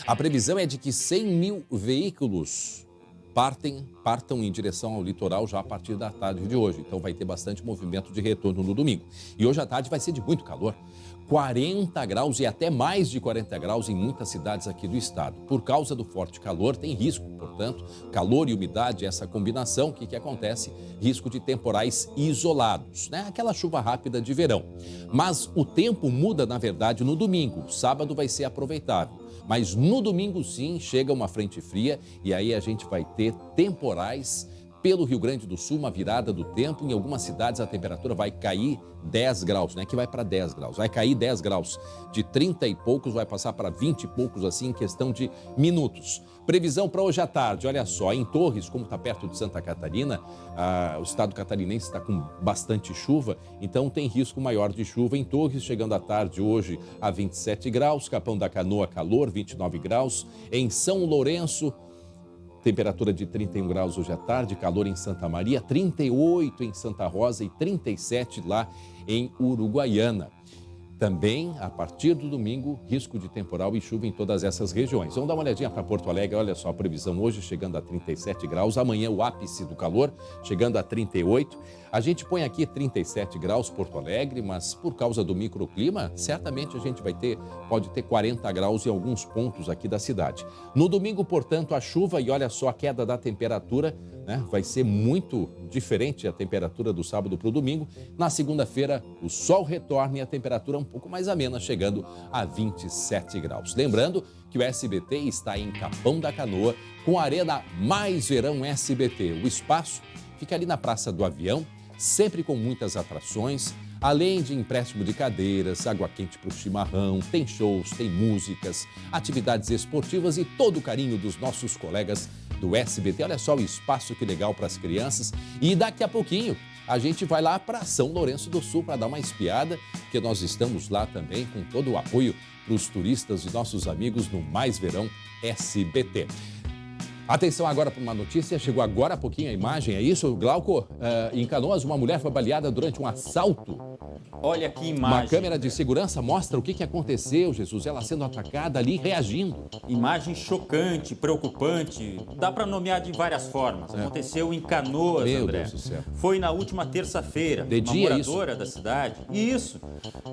A previsão é de que 100 mil veículos partam em direção ao litoral já a partir da tarde de hoje. Então vai ter bastante movimento de retorno no domingo. E hoje à tarde vai ser de muito calor. 40 graus e até mais de 40 graus em muitas cidades aqui do estado. Por causa do forte calor, tem risco, portanto, calor e umidade, essa combinação, o que acontece? Risco de temporais isolados, né? Aquela chuva rápida de verão. Mas o tempo muda, na verdade, no domingo. O sábado vai ser aproveitável. Mas no domingo, sim, chega uma frente fria e aí a gente vai ter temporais pelo Rio Grande do Sul, uma virada do tempo. Em algumas cidades a temperatura vai cair 10 graus, né? Que vai para 10 graus. Vai cair 10 graus. De 30 e poucos vai passar para 20 e poucos, assim, em questão de minutos. Previsão para hoje à tarde, olha só, em Torres, como está perto de Santa Catarina, o estado catarinense está com bastante chuva, então tem risco maior de chuva em Torres, chegando à tarde hoje a 27 graus, Capão da Canoa, calor, 29 graus. Em São Lourenço, temperatura de 31 graus hoje à tarde, calor em Santa Maria, 38 em Santa Rosa e 37 lá em Uruguaiana. Também, a partir do domingo, risco de temporal e chuva em todas essas regiões. Vamos dar uma olhadinha para Porto Alegre. Olha só a previsão hoje, chegando a 37 graus. Amanhã, o ápice do calor, chegando a 38. A gente põe aqui 37 graus Porto Alegre, mas por causa do microclima, certamente a gente pode ter 40 graus em alguns pontos aqui da cidade. No domingo, portanto, a chuva e olha só a queda da temperatura, né? Vai ser muito diferente a temperatura do sábado para o domingo. Na segunda-feira, o sol retorna e a temperatura um pouco mais amena, chegando a 27 graus. Lembrando que o SBT está em Capão da Canoa com a Arena Mais Verão SBT. O espaço fica ali na Praça do Avião, sempre com muitas atrações, além de empréstimo de cadeiras, água quente para o chimarrão, tem shows, tem músicas, atividades esportivas e todo o carinho dos nossos colegas do SBT. Olha só o espaço que legal para as crianças. E daqui a pouquinho a gente vai lá para São Lourenço do Sul para dar uma espiada, porque nós estamos lá também com todo o apoio para os turistas e nossos amigos no Mais Verão SBT. Atenção agora para uma notícia, chegou agora há pouquinho a imagem, é isso, Glauco? Em Canoas, uma mulher foi baleada durante um assalto. Olha que imagem. Uma câmera de segurança mostra o que aconteceu, Jesus, ela sendo atacada ali, reagindo. Imagem chocante, preocupante, dá para nomear de várias formas. Aconteceu em Canoas, Meu André. Deus do céu. Foi na última terça-feira, uma moradora da cidade. Isso,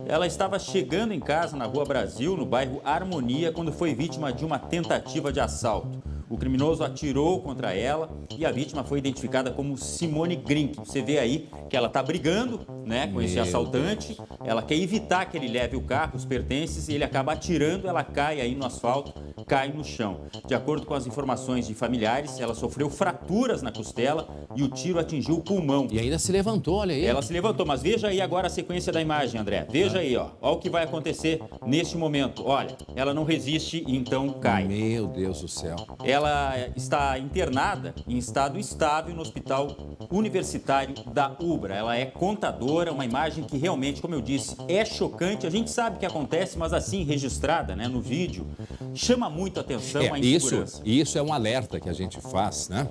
ela estava chegando em casa na Rua Brasil, no bairro Harmonia, quando foi vítima de uma tentativa de assalto. O criminoso atirou contra ela e a vítima foi identificada como Simone Grink. Você vê aí que ela está brigando, né, com esse assaltante. Ela quer evitar que ele leve o carro, os pertences, e ele acaba atirando, ela cai aí no asfalto, cai no chão. De acordo com as informações de familiares, ela sofreu fraturas na costela e o tiro atingiu o pulmão. E ainda se levantou, olha aí. Ela se levantou, mas veja aí agora a sequência da imagem, André. Veja aí, ó. Olha o que vai acontecer neste momento. Olha, ela não resiste e então cai. Meu Deus do céu. Ela está internada em estado estável no Hospital Universitário da Ubra. Ela é contadora, uma imagem que realmente, como eu disse, é chocante. A gente sabe o que acontece, mas assim, registrada, né, no vídeo, chama muito a atenção a insegurança. Isso é um alerta que a gente faz, né?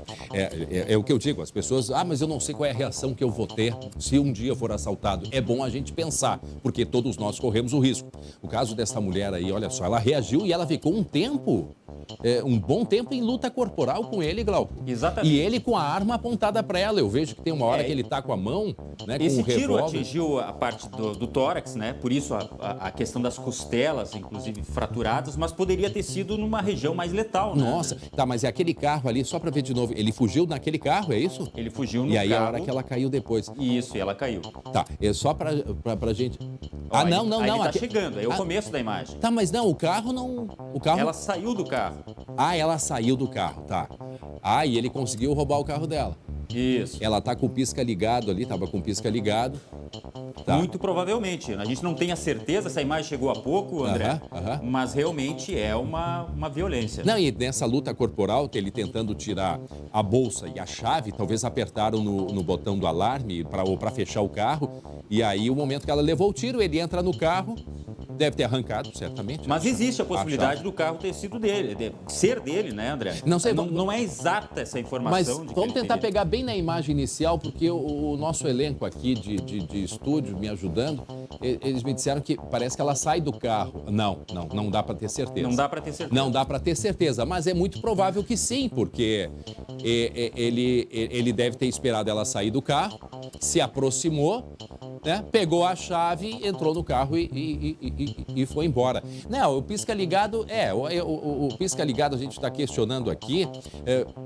É o que eu digo, as pessoas, mas eu não sei qual é a reação que eu vou ter se um dia for assaltado. É bom a gente pensar, porque todos nós corremos o risco. O caso dessa mulher aí, olha só, ela reagiu e ela ficou um bom tempo em luta corporal com ele, Glauco. Exatamente. E ele com a arma apontada para ela. Eu vejo que tem uma hora que ele tá com a mão, né, com esse o revólver. tiro atingiu a parte do tórax, né? Por isso a questão das costelas, inclusive fraturadas, mas poderia ter sido numa região mais letal, né? Nossa, tá, mas é aquele carro ali, só para ver de novo, ele fugiu naquele carro, é isso? Ele fugiu no carro. E aí a hora que ela caiu depois. Isso, e ela caiu. Tá, é só pra gente... Ó, não. Ele tá chegando, é o começo da imagem. Tá, mas não, o carro não... Ela saiu do carro. Ela saiu do carro, tá. E ele conseguiu roubar o carro dela. Isso. Ela tá com o pisca ligado ali, tava com o pisca ligado. Tá. Muito provavelmente. A gente não tem a certeza, essa imagem chegou há pouco, André, mas realmente é uma violência. Não, e nessa luta corporal, que ele tentando tirar a bolsa e a chave, talvez apertaram no botão do alarme para fechar o carro, e aí o momento que ela levou o tiro, ele entra no carro, deve ter arrancado, certamente. Mas existe a possibilidade do carro ter sido dele, ser dele, né, André? Não sei, não é exata essa informação. Mas vamos tentar pegar bem na imagem inicial, porque o nosso elenco aqui de estúdio me ajudando, eles me disseram que parece que ela sai do carro. Não dá para ter certeza. Não dá para ter certeza. Não dá para ter certeza, mas é muito provável que sim, porque ele deve ter esperado ela sair do carro, se aproximou, né, pegou a chave, entrou no carro e foi embora. Não, o pisca ligado, o pisca ligado a gente está questionando aqui.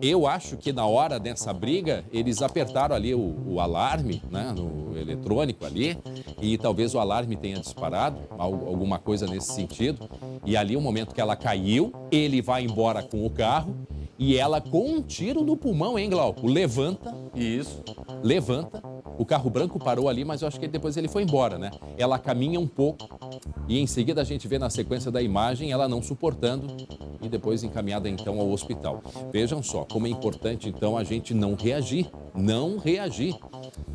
Eu acho que na hora dessa briga, eles apertaram ali o alarme, né, no eletrônico ali, e talvez o alarme tenha disparado, alguma coisa nesse sentido. E ali, o momento que ela caiu, ele vai embora com o carro E ela com um tiro no pulmão, hein, Glauco? Levanta. Isso. Levanta. O carro branco parou ali, mas eu acho que depois ele foi embora, né? Ela caminha um pouco e em seguida a gente vê na sequência da imagem ela não suportando e depois encaminhada então ao hospital. Vejam só como é importante então a gente não reagir. Não reagir.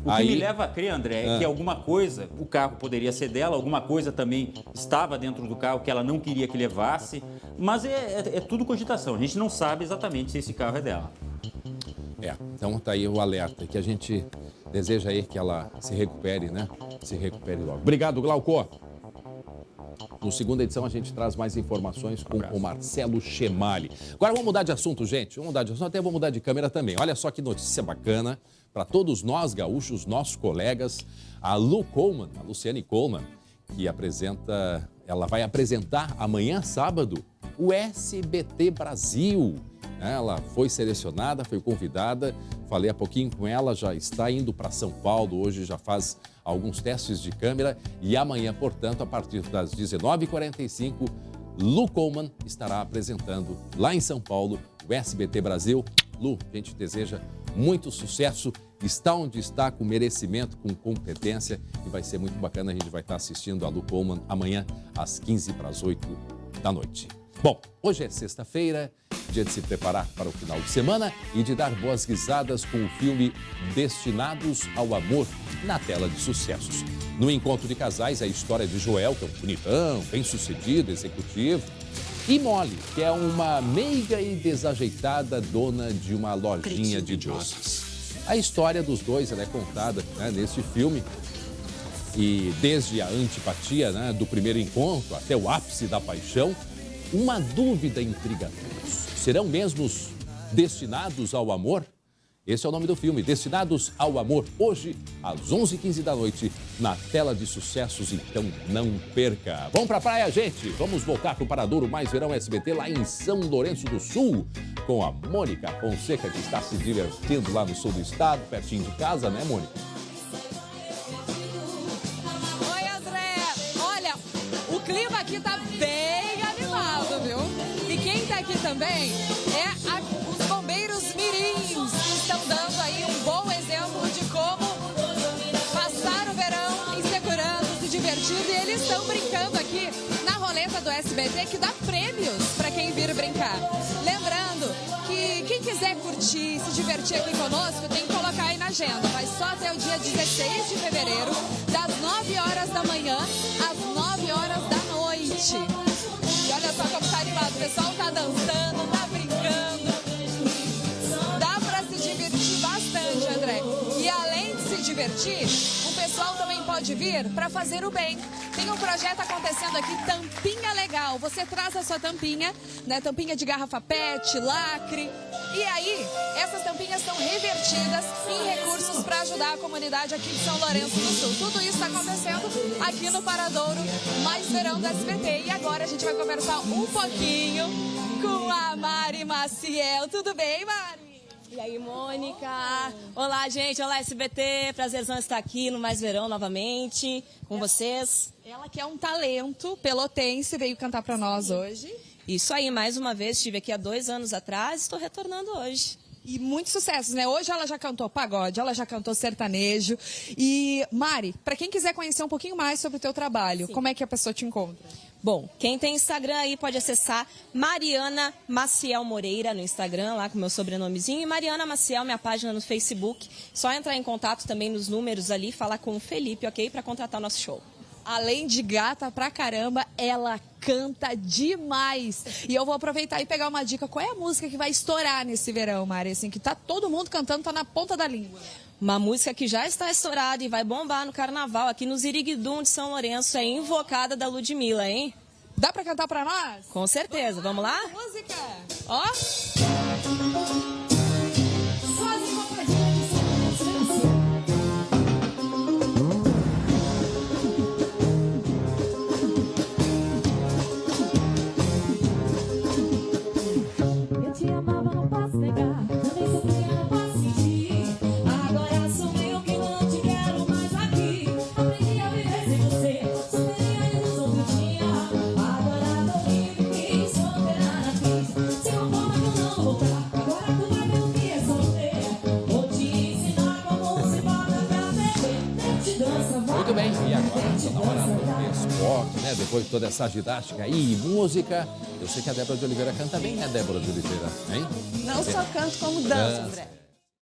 O que me leva a crer, André, é que alguma coisa, o carro poderia ser dela, alguma coisa também estava dentro do carro que ela não queria que levasse, mas é tudo cogitação. A gente não sabe exatamente se esse carro é dela. Então tá aí o alerta, que a gente deseja aí que ela se recupere, né? Se recupere logo. Obrigado, Glauco. No segunda edição a gente traz mais informações com o Marcelo Chemali. Agora vamos mudar de assunto, gente. Vamos mudar de assunto, até vou mudar de câmera também. Olha só que notícia bacana para todos nós gaúchos, nossos colegas. A Lu Coleman, a Luciane Coleman, que ela vai apresentar amanhã, sábado, o SBT Brasil. Ela foi selecionada, foi convidada, falei há pouquinho com ela, já está indo para São Paulo, hoje já faz alguns testes de câmera e amanhã, portanto, a partir das 19h45, Lu Coleman estará apresentando lá em São Paulo o SBT Brasil. Lu, a gente deseja muito sucesso, está onde está, com merecimento, com competência e vai ser muito bacana, a gente vai estar assistindo a Lu Coleman amanhã às 7h45 da noite. Bom, hoje é sexta-feira, dia de se preparar para o final de semana e de dar boas risadas com o filme Destinados ao Amor na tela de sucessos. No encontro de casais, a história de Joel, que é um bonitão, bem-sucedido, executivo, e Molly, que é uma meiga e desajeitada dona de uma lojinha de doces. A história dos dois ela é contada neste filme. E desde a antipatia do primeiro encontro até o ápice da paixão, uma dúvida intriga a todos. Serão mesmo destinados ao amor? Esse é o nome do filme, Destinados ao Amor, hoje às 11h15 da noite, na tela de sucessos, então não perca. Vamos pra praia, gente! Vamos voltar pro Paradouro Mais Verão SBT lá em São Lourenço do Sul, com a Mônica Fonseca, que está se divertindo lá no sul do estado, pertinho de casa, né, Mônica? Oi, André! Olha, o clima aqui tá bem animado, viu? E quem tá aqui também os bombeiros mirins, que estão dando aí um bom exemplo de como passar o verão em segurança, se divertindo. E eles estão brincando aqui na roleta do SBT, que dá prêmios para quem vir brincar. Lembrando que quem quiser curtir, se divertir aqui conosco, tem que colocar aí na agenda. Vai só até o dia 16 de fevereiro, das 9 horas da manhã às 9 horas da noite. E olha só como tá animado, o pessoal tá dançando, tá brincando. Dá pra se divertir bastante, André. E além de se divertir, o pessoal também pode vir pra fazer o bem. Tem um projeto acontecendo aqui, Tampinha Legal. Você traz a sua tampinha, né? Tampinha de garrafa PET, lacre. E aí, essas tampinhas são revertidas em recursos para ajudar a comunidade aqui de São Lourenço do Sul. Tudo isso está acontecendo aqui no Paradouro Mais Verão do SBT. E agora a gente vai conversar um pouquinho com a Mari Maciel. Tudo bem, Mari? E aí, Mônica? Olá, gente. Olá, SBT. Prazerzão estar aqui no Mais Verão novamente com vocês. Ela que é um talento pelotense, veio cantar para nós hoje. Isso aí, mais uma vez, estive aqui há 2 anos atrás, estou retornando hoje. E muitos sucessos, né? Hoje ela já cantou pagode, ela já cantou sertanejo. E, Mari, para quem quiser conhecer um pouquinho mais sobre o teu trabalho, como é que a pessoa te encontra? Bom, quem tem Instagram aí pode acessar Mariana Maciel Moreira no Instagram, lá com meu sobrenomezinho. E Mariana Maciel, minha página no Facebook. Só entrar em contato também nos números ali, falar com o Felipe, ok? Para contratar o nosso show. Além de gata pra caramba, ela canta demais. E eu vou aproveitar e pegar uma dica. Qual é a música que vai estourar nesse verão, Mari? Assim, que tá todo mundo cantando, tá na ponta da língua. Uma música que já está estourada e vai bombar no carnaval aqui no Ziriguidum de São Lourenço. É Invocada, da Ludmilla, hein? Dá pra cantar pra nós? Com certeza. Vamos lá? Música! Ó! Agora tô livre, solteira na pista. Se eu for, eu não voltar. Muito bem, e agora está na hora do esporte, né? Depois de toda essa ginástica aí e música, eu sei que a Débora de Oliveira canta bem, né, Débora de Oliveira? Hein? Não só canto como danço, André.